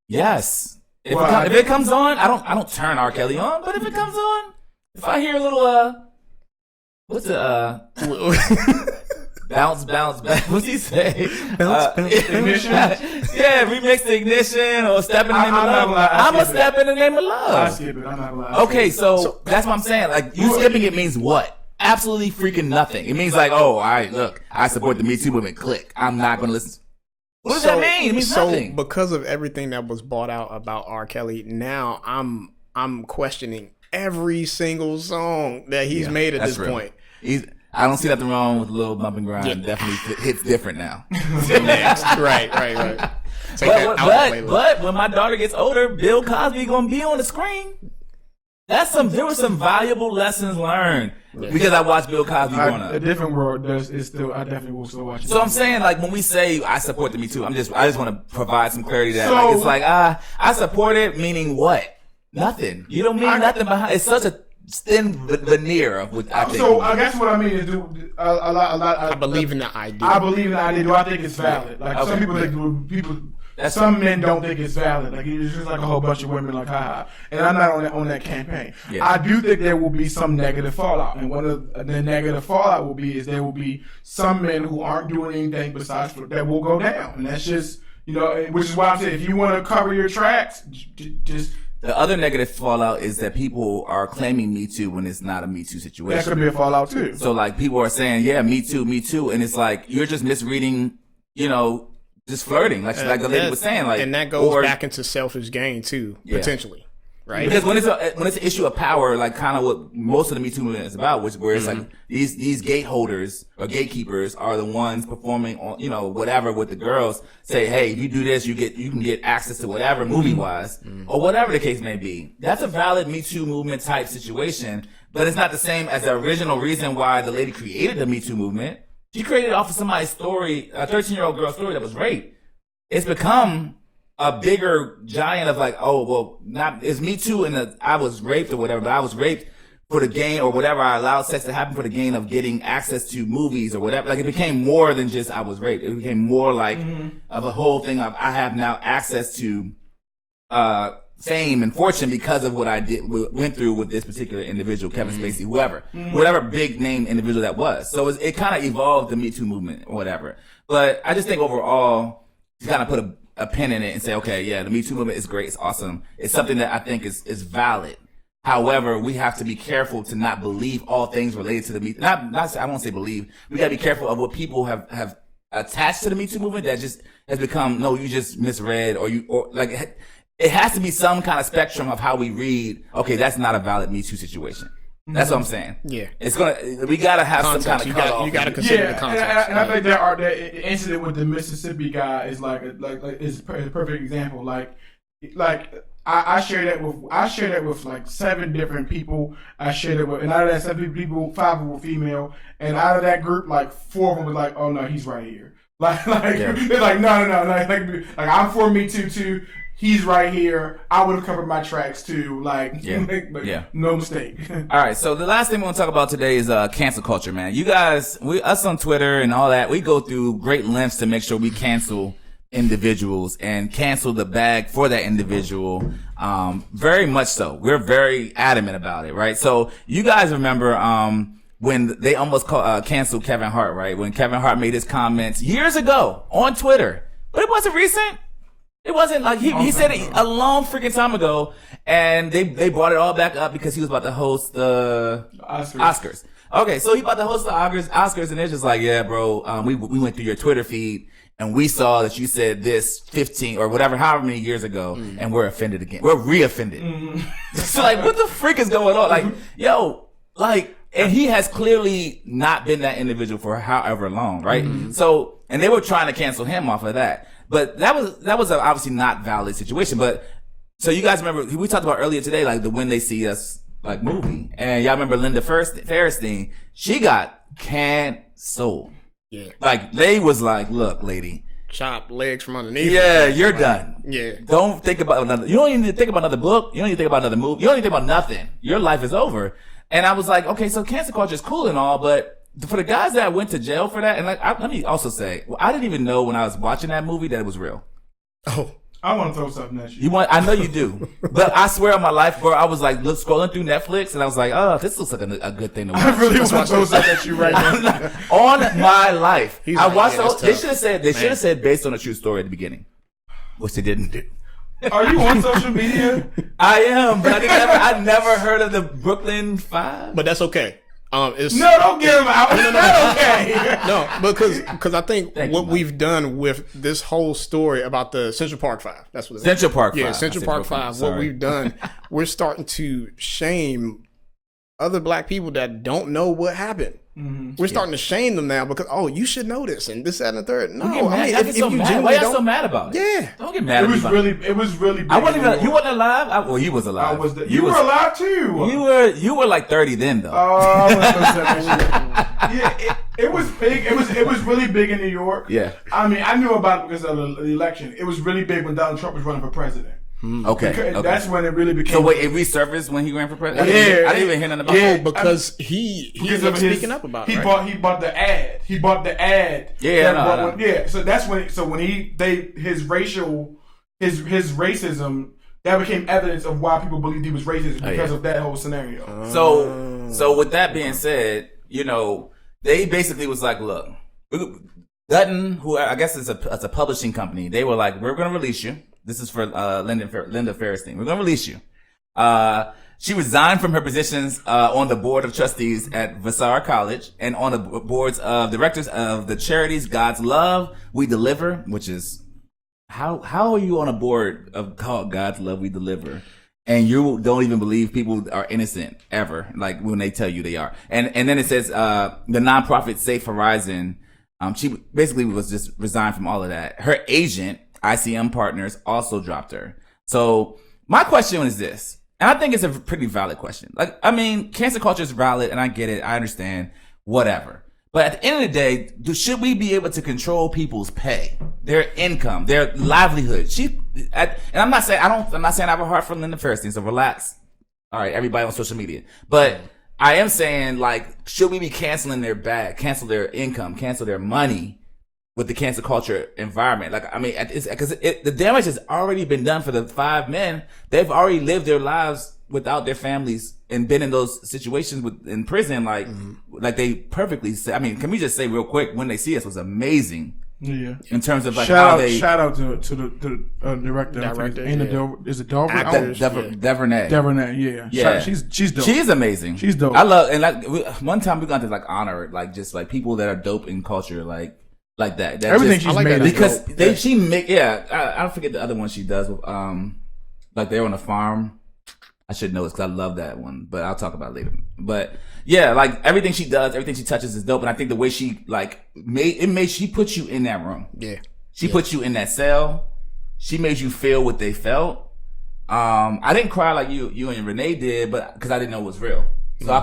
Yes. If it comes on, I don't turn R. Kelly on, but if it comes on, if I hear a little what's the bounce, what's he say? Bounce, ignition. Yeah, remix the ignition or step in the name of love. I'm a step in the name of love. I skip it. I'm not gonna lie. Okay, so that's what I'm saying. Like you skipping it means what? Absolutely freaking nothing. It means like, oh, all right, look, I support the Me Too movement. Click. I'm not gonna listen. What does that mean? It means nothing. Because of everything that was brought out about R. Kelly, now I'm questioning every single song that he's made at this point. I don't see nothing wrong with Lil Bump and Grind. Yeah. Definitely hits different now. Next. Right. But when my daughter gets older, Bill Cosby gonna be on the screen. There were some valuable lessons learned because I watched Bill Cosby growing up. A different world I definitely will still watch it. So I'm saying, like, when we say I support the Me Too, I just want to provide some clarity to that. Like, it's like, I support it, meaning what? Nothing. You don't mean nothing behind. It's such a thin veneer of what I think. So I guess what I mean is a lot. I believe in the idea. I believe in the idea. Do I think it's valid? Like some people think some men don't think it's valid. Like it's just like a whole bunch of women like haha. And I'm not on that campaign. Yeah. I do think there will be some negative fallout, and one of the negative fallout will be some men who aren't doing anything besides that will go down, and that's just which is why I'm saying if you want to cover your tracks, just. The other negative fallout is that people are claiming Me Too when it's not a Me Too situation. That could be a fallout too. So like people are saying, yeah, Me Too, and it's like you're just misreading, just flirting, like the lady was saying, like, and that goes back into selfish gain too, potentially, right? Because when it's an issue of power, like kind of what most of the Me Too movement is about, where it's like these gateholders or gatekeepers are the ones performing on, whatever with the girls. Say, hey, if you do this, you can get access to whatever movie wise or whatever the case may be. That's a valid Me Too movement type situation, but it's not the same as the original reason why the lady created the Me Too movement. She created it off of somebody's story, a 13-year-old girl's story that was raped. It's become a bigger giant of like, oh, well, it's Me Too and I was raped or whatever, but I was raped for the gain or whatever. I allowed sex to happen for the gain of getting access to movies or whatever. Like it became more than just I was raped. It became more like of a whole thing of I have now access to fame and fortune because of what I went through with this particular individual, Kevin Spacey, whatever big name individual that was. So it kind of evolved the Me Too movement or whatever. But I just think overall, to kind of put a pin in it and say, okay, yeah, the Me Too movement is great. It's awesome. It's something that I think is valid. However, we have to be careful to not believe all things related to the Me Too. I won't say believe. We got to be careful of what people have attached to the Me Too movement that just has become, no, you just misread or it has to be some kind of spectrum of how we read. Okay, that's not a valid Me Too situation. That's what I'm saying. Yeah, we gotta have context. Some kind of cutoff. You gotta consider the context. And I think the incident with the Mississippi guy is is a perfect example. Like I share that with like 7 different people. I shared it with, and out of that 7 people, 5 were female, and out of that group, like 4 of them was like, oh no, he's right here. They're like, no, like I'm for Me Too. He's right here. I would have covered my tracks too. No mistake. All right. So the last thing we want to talk about today is cancel culture, man. You guys, us on Twitter and all that, we go through great lengths to make sure we cancel individuals and cancel the bag for that individual. Very much so. We're very adamant about it, right? So you guys remember, when they almost canceled Kevin Hart, right? When Kevin Hart made his comments years ago on Twitter, but it wasn't recent. It wasn't like he said it a long freaking time ago, and they brought it all back up because he was about to host the Oscars. Okay, so he about to host the Oscars, and it's just like, yeah, bro, we went through your Twitter feed, and we saw that you said this 15 or whatever, however many years ago, and we're offended again. We're re-offended. So like, what the freak is going on? Like, yo, like, and he has clearly not been that individual for however long, right? So, and they were trying to cancel him off of that. But that was a obviously not valid situation. But so you guys remember we talked about earlier today, like the When They See Us like movie, and y'all remember Linda Fairstein? She got canceled. Yeah, like they was like, look, lady, chop legs from underneath. Yeah, you're done. Yeah, don't think about another. You don't even need to think about another book. You don't need to think about another movie. You don't need to think about nothing. Your life is over. And I was like, okay, so cancel culture is cool and all, but for the guys that went to jail for that, and like, let me also say, I didn't even know when I was watching that movie that it was real. Oh, I want to throw something at you. I know you do, but I swear on my life, bro, I was like scrolling through Netflix, and I was like, oh, this looks like a good thing to watch. I really want to throw something at you right now. On my life, I watched They should have said based on a true story at the beginning, which they didn't do. Are you on social media? I am, but I never heard of the Brooklyn Five. But that's okay. No, don't get him out. No, okay. No, because I think we've done with this whole story about the Central Park Five. That's what it is. Central Park Five. Yeah, Central Park Five. What we've done, we're starting to shame other black people that don't know what happened. We're starting to shame them now because you should know this and this, that, and the third. No, I mean, if you genuinely why y'all so mad about it? Yeah, don't get mad. It was really. Big. I wasn't even. You wasn't alive. Well, you was alive. You were alive too. You were like 30 then, though. Yeah, it was big. It was really big in New York. Yeah. I mean, I knew about it because of the election. It was really big when Donald Trump was running for president. Okay. That's when it really became. So wait, it resurfaced when he ran for president? I didn't even hear nothing about it. Because he was speaking up about it. He bought the ad. He bought the ad. Yeah. Yeah. So that's when. So when his racism, that became evidence of why people believed he was racist because of that whole scenario. So with that being said, they basically was like, look, Dutton, who I guess is a publishing company, they were like, we're going to release you. This is for Linda Fairstein. We're going to release you. She resigned from her positions on the board of trustees at Vassar College and on the boards of directors of the charities God's Love, We Deliver, which is how are you on a board called God's Love, We Deliver, and you don't even believe people are innocent ever, like when they tell you they are. And then it says the nonprofit Safe Horizon. She basically was just resigned from all of that. Her agent, ICM Partners, also dropped her. So my question is this, and I think it's a pretty valid question. Like, I mean, cancel culture is valid, and I get it. I understand, whatever. But at the end of the day, should we be able to control people's pay, their income, their livelihood? And I'm not saying I have a heart for Linda Fairstein, so relax. All right, everybody on social media, but I am saying, like, should we be canceling their bag, cancel their income, cancel their money with the cancel culture environment? Like, I mean, because the damage has already been done for the 5 men. They've already lived their lives without their families and been in those situations in prison. Like they perfectly say. I mean, can we just say real quick, When They See Us was amazing. Yeah. In terms of like shout out to the director. Is it Dover? Devernay. Devernay, yeah. She's dope. She's amazing. She's dope. I love, and like one time we got to like honor it, like just like people that are dope in culture, like that. Everything she's made because she make I don't forget the other one she does with like they're on a farm. I should know this because I love that one, but I'll talk about it later. But yeah, like everything she does, everything she touches is dope. And I think the way she she put you in that room. Yeah. She put you in that cell. She made you feel what they felt. I didn't cry like you and Renee did, but because I didn't know it was real. So I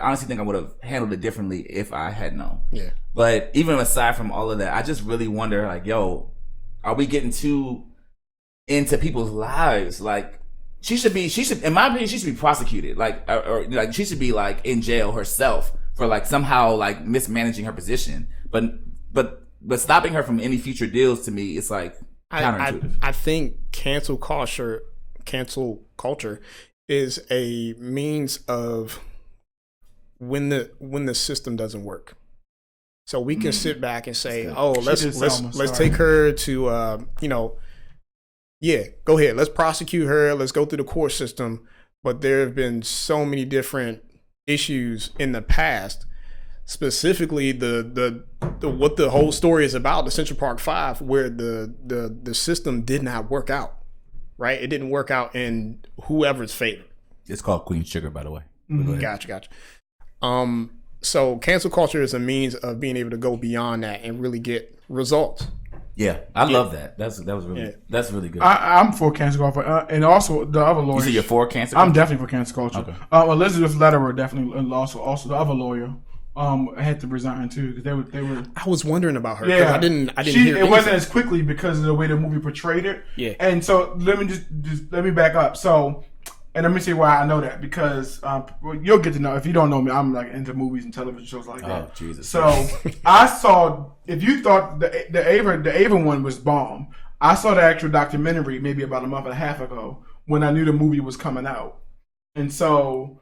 honestly think I would have handled it differently if I had known. Yeah. But even aside from all of that, I just really wonder, like, yo, are we getting too into people's lives? Like, she should, in my opinion, she should be prosecuted. Like, or like she should be like in jail herself for like somehow like mismanaging her position. But stopping her from any future deals, to me, it's like, counterintuitive. I think cancel culture is a means of when the system doesn't work. So we can sit back and say, "Oh, let's take her to go ahead, let's prosecute her, let's go through the court system." But there have been so many different issues in the past, specifically the what the whole story is about, the Central Park Five, where the system did not work out. Right, it didn't work out in whoever's favor. It's called Queen Sugar, by the way. Gotcha. So cancel culture is a means of being able to go beyond that and really get results. Yeah, I love that. That's really good. I'm for cancel culture, and also the other lawyer. You say you're for cancel culture? I'm definitely for cancel culture. Okay. Elizabeth Lederer definitely, and also the other lawyer. Had to resign too because they were. I was wondering about her. Yeah, I didn't hear. It anything. Wasn't as quickly because of the way the movie portrayed it. Yeah, and so let me back up. So, and let me see why I know that because you'll get to know if you don't know me. I'm like into movies and television shows like that. Oh Jesus! So I saw. If you thought the Ava one was bomb, I saw the actual documentary maybe about a month and a half ago when I knew the movie was coming out, and so.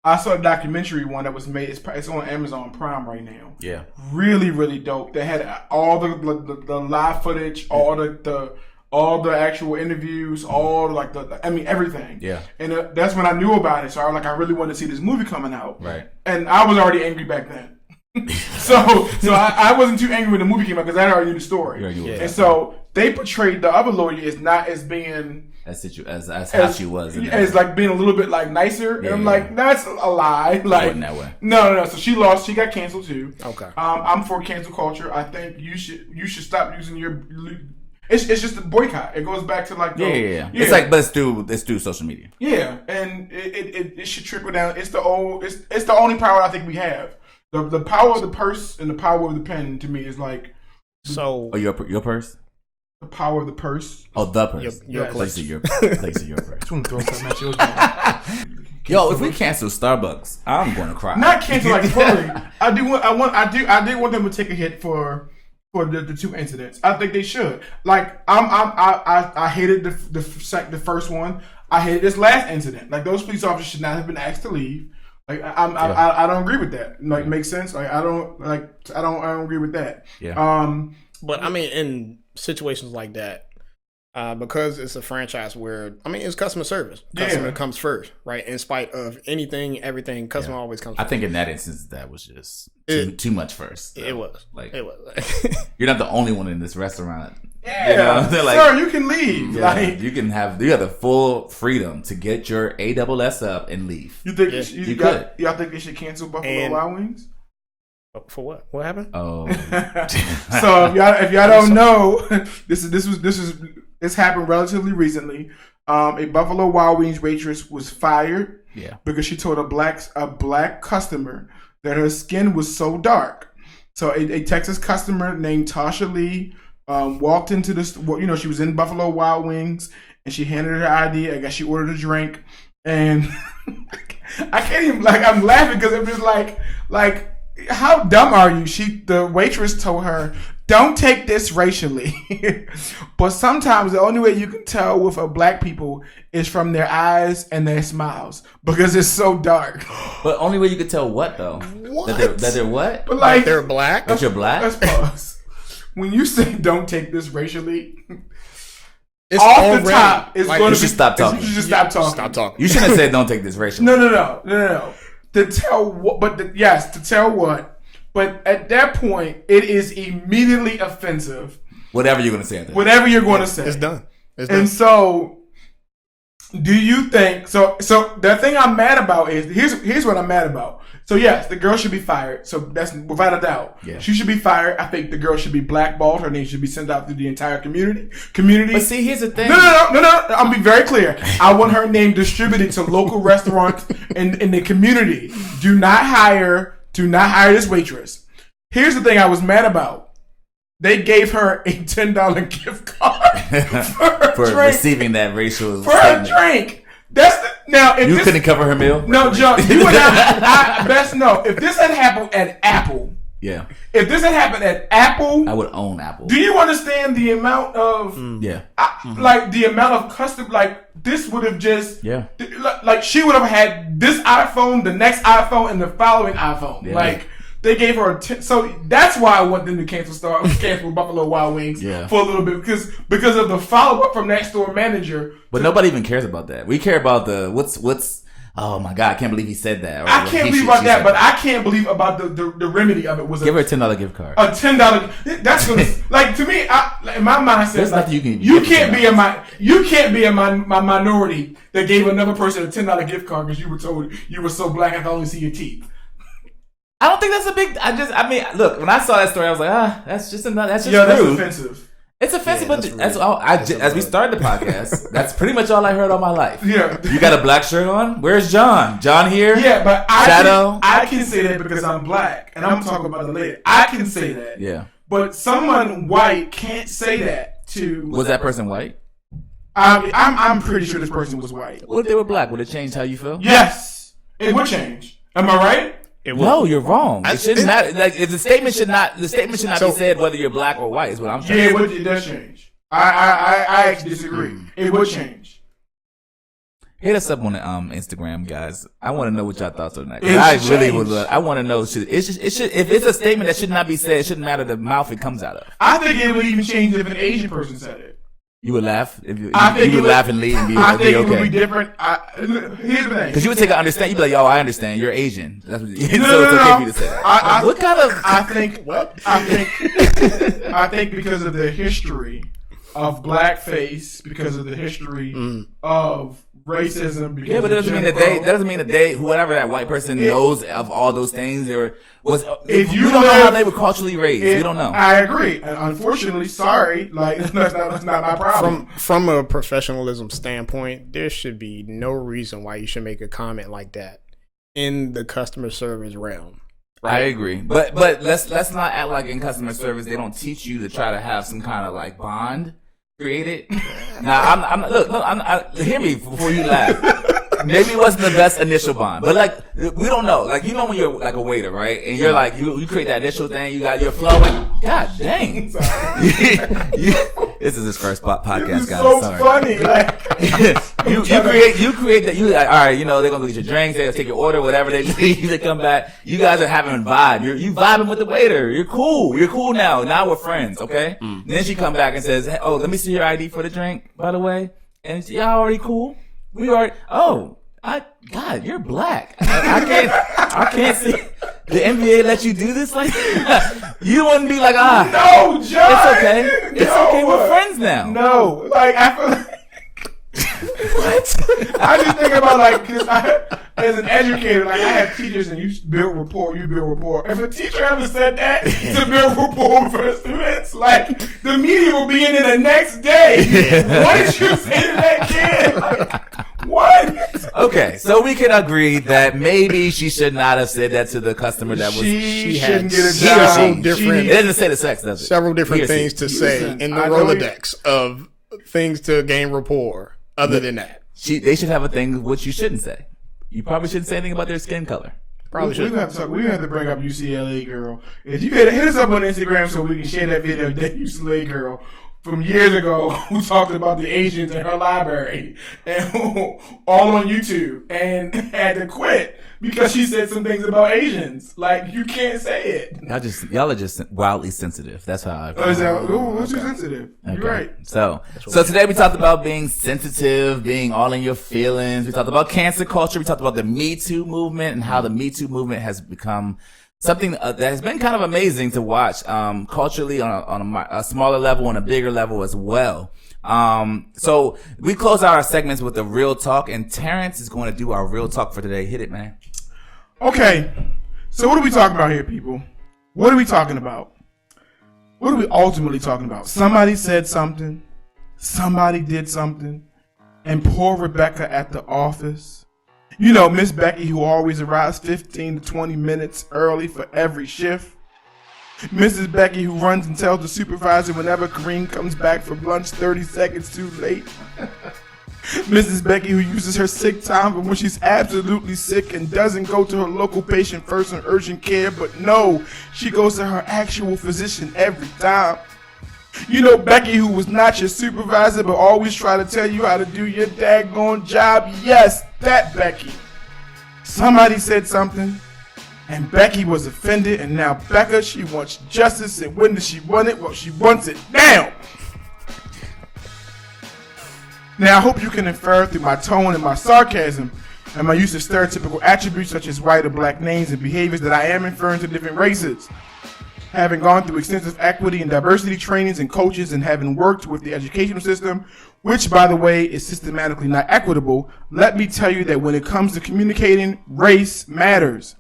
I saw a documentary one that was made. It's on Amazon Prime right now. Yeah, really, really dope. They had all the live footage, all the actual interviews, everything. Yeah, and that's when I knew about it. So I really wanted to see this movie coming out. Right, and I was already angry back then. so I wasn't too angry when the movie came out because I already knew the story. And so they portrayed the other lawyer as not as being. As how she was. As like being a little bit like nicer. And I'm like, that's a lie. Like, wasn't that way. No. So she lost. She got canceled too. Okay. I'm for cancel culture. I think you should stop using your. It's just a boycott. It goes back to like yeah. It's like, but it's through social media. Yeah, and it should trickle down. It's the only power I think we have. The power of the purse and the power of the pen to me is like. So. Oh, your purse. The power of the purse. Oh, the purse. Your place of your purse. Yo, if we cancel Starbucks, I'm going to cry. Not cancel like fully. I did want them to take a hit for the two incidents. I think they should. Like I hated the first one. I hated this last incident. Like those police officers should not have been asked to leave. Like I don't agree with that. Like makes sense. Like I don't agree with that. Yeah. But I mean, in situations like that, because it's a franchise where it's customer service. Customer comes first, right? In spite of anything, everything, customer always comes first. I think in that instance, that was just too much first. So. It was. You're not the only one in this restaurant. Yeah, they're like, sir, you can leave. Yeah, like you have the full freedom to get your ASS up and leave. You think you could? Y'all think they should cancel Buffalo Wild Wings? For what? What happened? Oh, so if y'all don't know, this happened relatively recently. A Buffalo Wild Wings waitress was fired. Yeah, because she told a black customer that her skin was so dark. So a Texas customer named Tasha Lee walked into this. She was in Buffalo Wild Wings and she handed her ID. I guess she ordered a drink, and I can't even I'm laughing because it was like. How dumb are you? The waitress told her, "Don't take this racially." But sometimes the only way you can tell with a black people is from their eyes and their smiles because it's so dark. But only way you could tell what though? What? That they're what? But like they're black. That you're black. Let's pause. When you say "don't take this racially," it's off the top, it's going to be. You should stop talking. You should just stop talking. Stop talking. You shouldn't have said "don't take this racially." No. To tell what, to tell what. But at that point, it is immediately offensive. Whatever you're going to say. Whatever you're going to say. It's done. And so, do you think... So the thing I'm mad about is... Here's what I'm mad about. So yes, the girl should be fired. So that's without a doubt. Yeah. She should be fired. I think the girl should be blackballed. Her name should be sent out to the entire community. But see, here's the thing. No. I'll be very clear. I want her name distributed to local restaurants in the community. Do not hire this waitress. Here's the thing I was mad about. They gave her a $10 gift card for receiving that racial for her drink. Couldn't cover her meal? No, John, you and I best know. If this had happened at Apple, Yeah. If this had happened at Apple, I would own Apple. do you understand the amount of like the amount of custom? Like this would have just like she would have had this iPhone, the next iPhone, and the following iPhone. Yeah. Like they gave her so that's why I want them to cancel Buffalo Wild Wings for a little bit because of the follow up from that store manager. But nobody even cares about that. We care about the what's. Oh my God! I can't believe he said that. I can't believe about that, but I can't believe about the remedy of it. Was give her a $10 gift card. A $10. That's gonna like to me. In my mindset, there's like, nothing you can't be in my minority that gave another person a $10 gift card because you were told you were so black I could only see your teeth. I don't think that's a big. I mean, look. When I saw that story, I was like, that's just rude. That's offensive. It's offensive, but that's all. As we started the podcast, that's pretty much all I heard all my life. Yeah. You got a black shirt on? Where's John? John here? Yeah, but I can say that because I'm black, and I'm talking about it later. I can say that. Yeah. But someone white can't say that to. Was that person white? I'm pretty sure this person was white. What if they were black? Would it change how you feel? Yes, it would change. Am I right? No, you're wrong. It shouldn't matter. Like, if the statement should not be said whether you're black or white. Is what I'm saying. Yeah, it does change. I actually disagree. It would change. Hit us up on the Instagram, guys. I want to know what y'all thoughts on that. I really would. I want to know. It should. If it's a statement that should not be said, it shouldn't matter the mouth it comes out of. I think it would even change if an Asian person said it. You would laugh if you would laugh and leave and be okay. I think it would be different. Here's the thing. Because you would take an understand. You'd be like, "Yo, I understand. You're Asian." That's what, no, it's okay for you to say that. What kind of? I think because of the history of blackface, because of the history of racism. Yeah, but it doesn't mean that they whoever that white person knows of all those things. If you don't know how they were culturally raised, you don't know. I agree. And unfortunately, sorry, like that's not my problem. From a professionalism standpoint, there should be no reason why you should make a comment like that in the customer service realm. Right? I agree, but let's not act like in customer service they don't teach you to try to have some kind of like bond created. Now, hear me before you laugh. Maybe it wasn't the best initial bond, but like we don't know. Like you know when you're like a waiter, right? And you're like you create that initial thing. You got your flow. Like, God dang! This is his first podcast, guys. So funny. Like you create that. You like, all right. You know they're gonna get your drinks. They're gonna take your order. Whatever they leave, they come back. You guys are having a vibe. You vibing with the waiter. You're cool. You're cool now. Now we're friends. Okay. Then she come back and says, hey, "Oh, let me see your ID for the drink, by the way." And y'all already cool. We are. Oh, God, you're black. I can't see. The NBA let you do this like you wouldn't be like no, John. It's okay. It's okay. We're friends now. No, like I feel like what? I just think about like because as an educator, like I have teachers and you build rapport. If a teacher ever said that to build rapport with her students, like the media will be in it the next day. What did you say to that kid? Like, what? Okay, so we can agree that maybe she should not have said that to the customer that was. She shouldn't get a job. It doesn't say the sex, does it? Several different things to say in the Rolodex of things to gain rapport. Other than that, they should have a thing which you shouldn't say. You probably shouldn't say anything about their skin color. Probably should. We have to bring up UCLA girl. If you could hit us up on Instagram so we can share that video of that UCLA girl from years ago who talked about the Asians in her library and all on YouTube and had to quit because she said some things about Asians. Like you can't say it. Y'all are just wildly sensitive. That's how I feel. What's too sensitive? Okay. You're right. So today we talked about being sensitive, being all in your feelings. We talked about cancel culture. We talked about the Metoo movement and how the Metoo movement has become something that has been kind of amazing to watch, culturally on a smaller level and a bigger level as well. So we close out our segments with the real talk, and Terrence is going to do our real talk for today. Hit it, man. Okay. So what are we talking about here, people? What are we talking about? What are we ultimately talking about? Somebody said something. Somebody did something. And poor Rebecca at the office. You know, Miss Becky, who always arrives 15 to 20 minutes early for every shift. Mrs. Becky, who runs and tells the supervisor whenever Kareem comes back from lunch 30 seconds too late. Mrs. Becky, who uses her sick time for when she's absolutely sick and doesn't go to her local patient first in urgent care, but no, she goes to her actual physician every time. You know Becky, who was not your supervisor but always try to tell you how to do your daggone job. Yes, that Becky. Somebody said something and Becky was offended, and now Becca, she wants justice, and when does she want it? Well, she wants it now. Now, I hope you can infer through my tone and my sarcasm and my use of stereotypical attributes such as white or black names and behaviors that I am inferring to different races. Having gone through extensive equity and diversity trainings and coaches, and having worked with the educational system, which, by the way, is systematically not equitable, let me tell you that when it comes to communicating, race matters.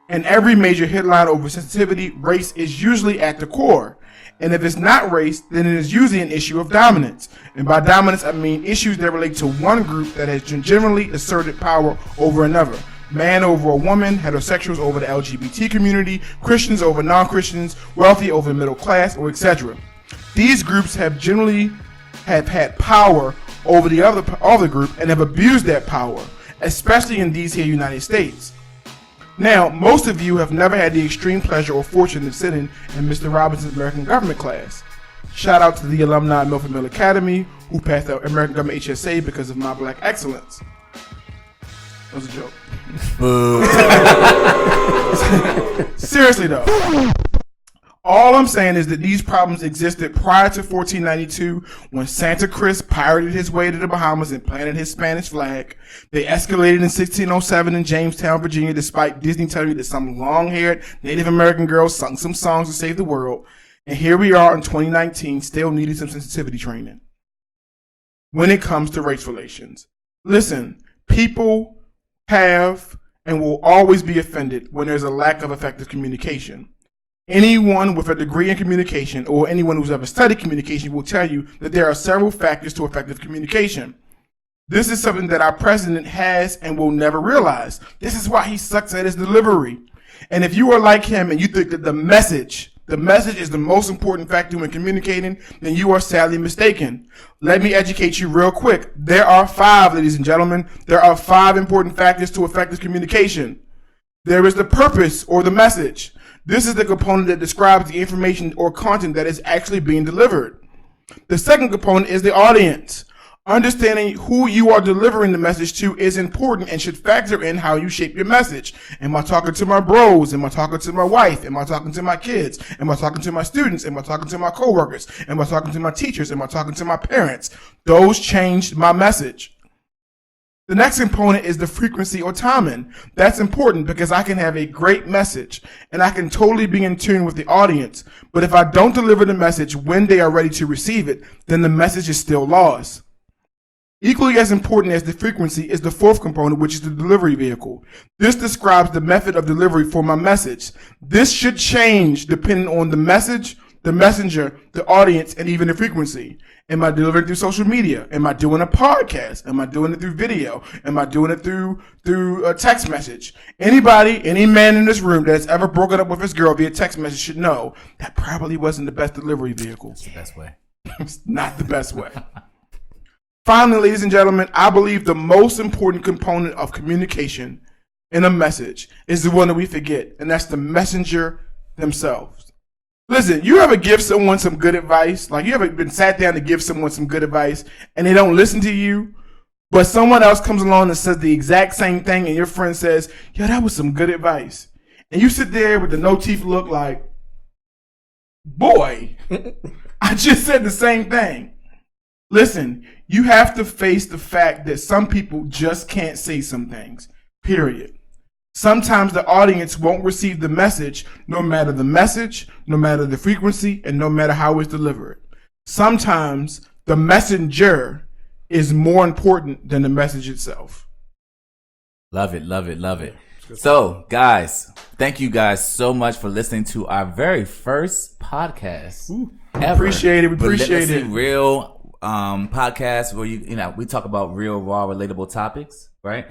In every major headline over sensitivity, race is usually at the core. And if it's not race, then it is usually an issue of dominance. And by dominance, I mean issues that relate to one group that has generally asserted power over another. Man over a woman, heterosexuals over the LGBT community, Christians over non-Christians, wealthy over middle class, or etc. These groups have generally had power over the other group and have abused that power, especially in these here United States. Now, most of you have never had the extreme pleasure or fortune of sitting in Mr. Robinson's American Government class. Shout out to the alumni of Milford Mill Academy who passed the American Government HSA because of my black excellence. That was a joke. Seriously though, all I'm saying is that these problems existed prior to 1492 when Santa Chris pirated his way to the Bahamas and planted his Spanish flag. They escalated in 1607 in Jamestown, Virginia, despite Disney telling you that some long-haired Native American girl sung some songs to save the world. And here we are in 2019, still needing some sensitivity training when it comes to race relations. Listen, people have and will always be offended when there's a lack of effective communication. Anyone with a degree in communication or anyone who's ever studied communication will tell you that there are several factors to effective communication. This is something that our president has and will never realize. This is why he sucks at his delivery. And if you are like him and you think that the message is the most important factor when communicating, then you are sadly mistaken. Let me educate you real quick. There are 5, ladies and gentlemen. There are 5 important factors to effective communication. There is the purpose or the message. This is the component that describes the information or content that is actually being delivered. The second component is the audience. Understanding who you are delivering the message to is important and should factor in how you shape your message. Am I talking to my bros? Am I talking to my wife? Am I talking to my kids? Am I talking to my students? Am I talking to my coworkers? Am I talking to my teachers? Am I talking to my parents? Those changed my message. The next component is the frequency or timing. That's important because I can have a great message and I can totally be in tune with the audience. But if I don't deliver the message when they are ready to receive it, then the message is still lost. Equally as important as the frequency is the fourth component, which is the delivery vehicle. This describes the method of delivery for my message. This should change depending on the message, the messenger, the audience, and even the frequency. Am I delivering through social media? Am I doing a podcast? Am I doing it through video? Am I doing it through a text message? Anybody, any man in this room that's ever broken up with his girl via text message should know that probably wasn't the best delivery vehicle. It's the best way. It's not the best way. Finally, ladies and gentlemen, I believe the most important component of communication in a message is the one that we forget, and that's the messenger themselves. Listen, you ever give someone some good advice? Like, you ever been sat down to give someone some good advice and they don't listen to you, but someone else comes along and says the exact same thing and your friend says, yo, that was some good advice. And you sit there with the no teeth look like, boy, I just said the same thing. Listen, you have to face the fact that some people just can't say some things, period. Sometimes the audience won't receive the message, no matter the message, no matter the frequency, and no matter how it's delivered. Sometimes the messenger is more important than the message itself. Love it, love it, love it. So, guys, thank you guys so much for listening to our very first podcast ever. Appreciate it. We appreciate Relentlessly it. Real podcast where we talk about real, raw, relatable topics, right?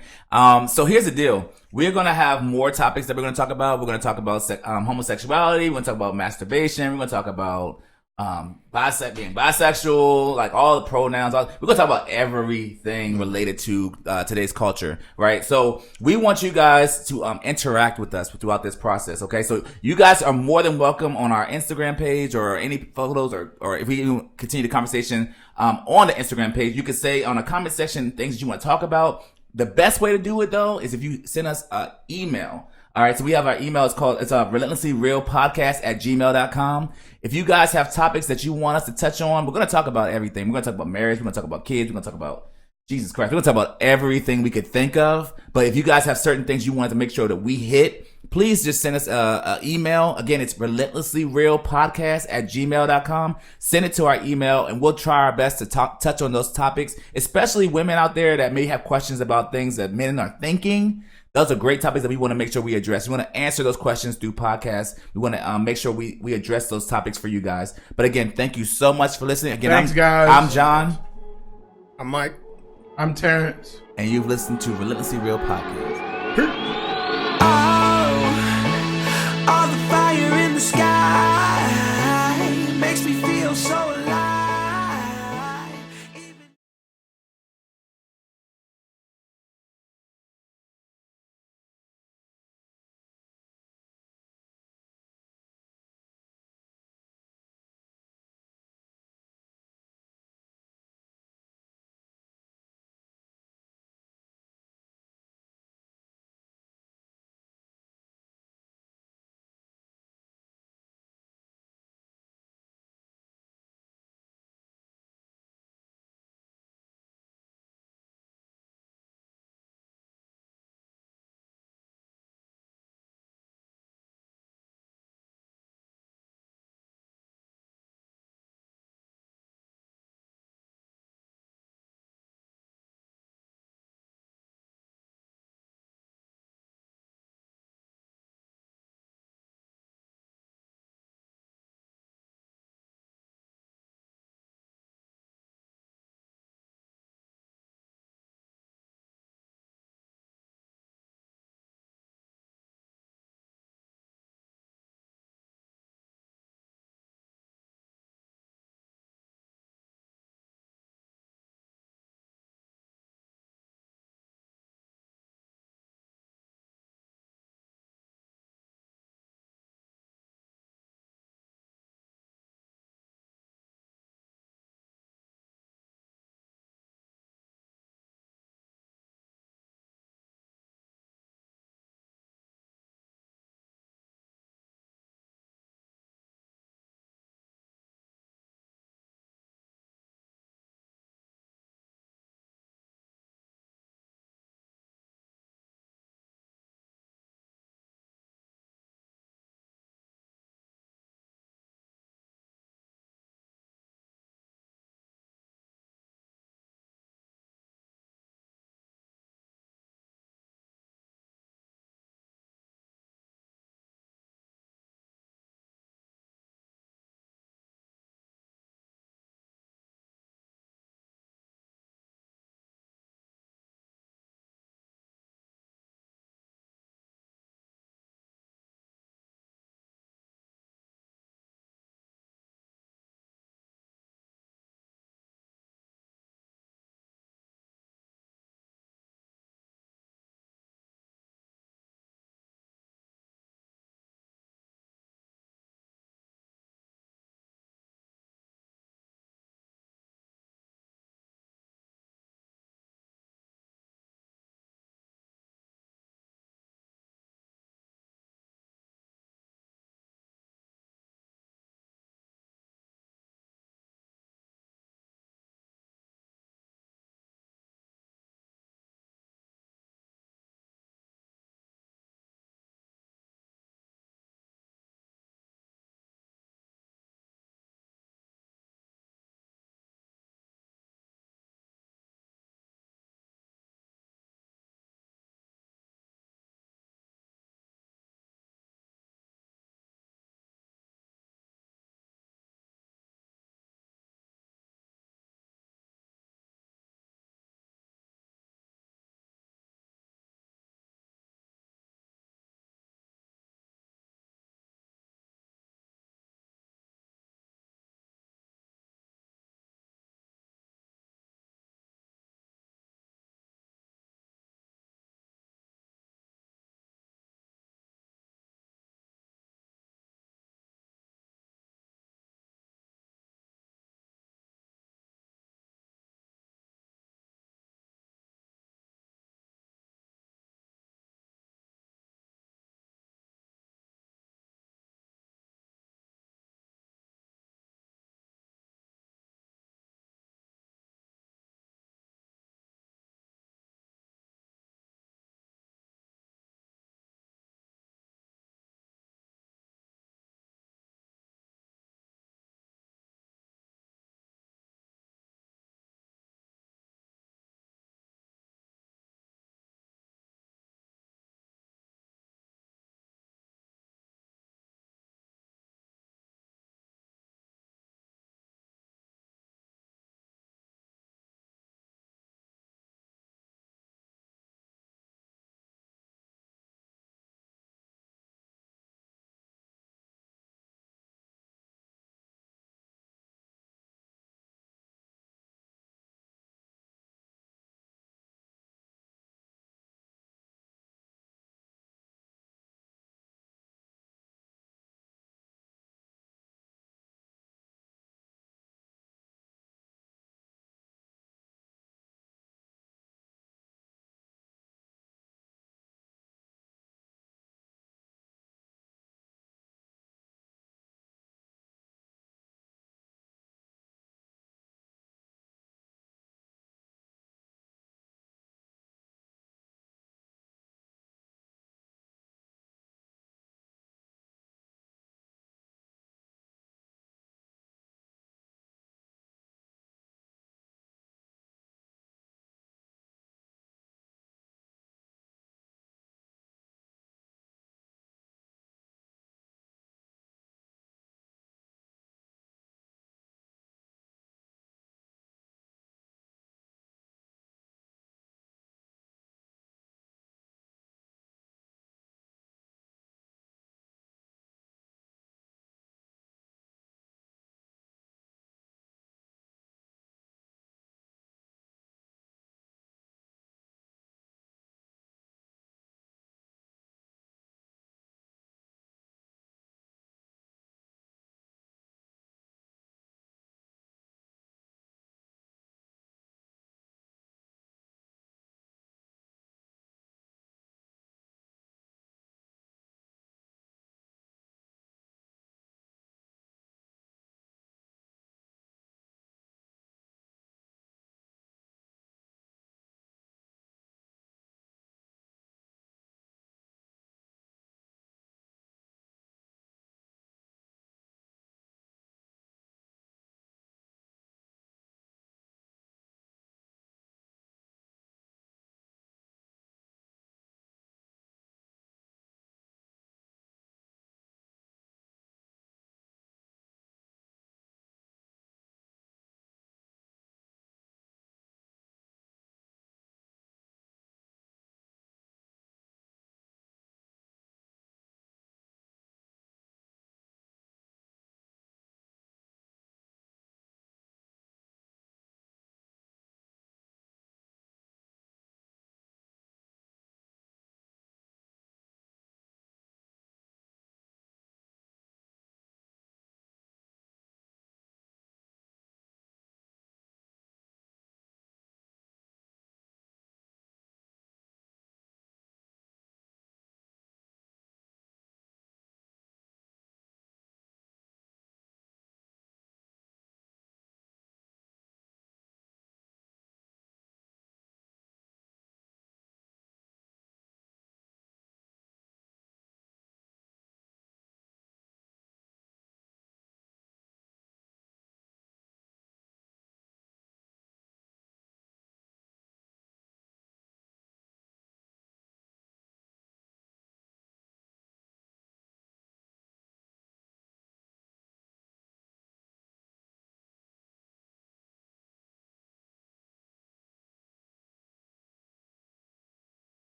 So here's the deal. We're going to have more topics that we're going to talk about. We're going to talk about homosexuality. We're going to talk about masturbation. We're going to talk about being bisexual, like all the pronouns. We're gonna talk about everything related to today's culture, right? So we want you guys to interact with us throughout this process. Okay, so you guys are more than welcome on our Instagram page or any photos, or if we even continue the conversation on the Instagram page, you can say on a comment section things you want to talk about. The best way to do it though is if you send us an email. All right, so we have our email. It's Relentlessly Real Podcast at gmail.com. If you guys have topics that you want us to touch on, we're going to talk about everything. We're going to talk about marriage. We're going to talk about kids. We're going to talk about Jesus Christ. We're going to talk about everything we could think of. But if you guys have certain things you want to make sure that we hit, please just send us an email. Again, it's Relentlessly Real Podcast at gmail.com. Send it to our email and we'll try our best to touch on those topics, especially women out there that may have questions about things that men are thinking. Those are great topics that we want to make sure we address. We want to answer those questions through podcasts. We want to make sure we address those topics for you guys. But again, thank you so much for listening. Again, Thanks, guys. I'm John. I'm Mike. I'm Terrence. And you've listened to Relentlessly Real Podcast. Peace.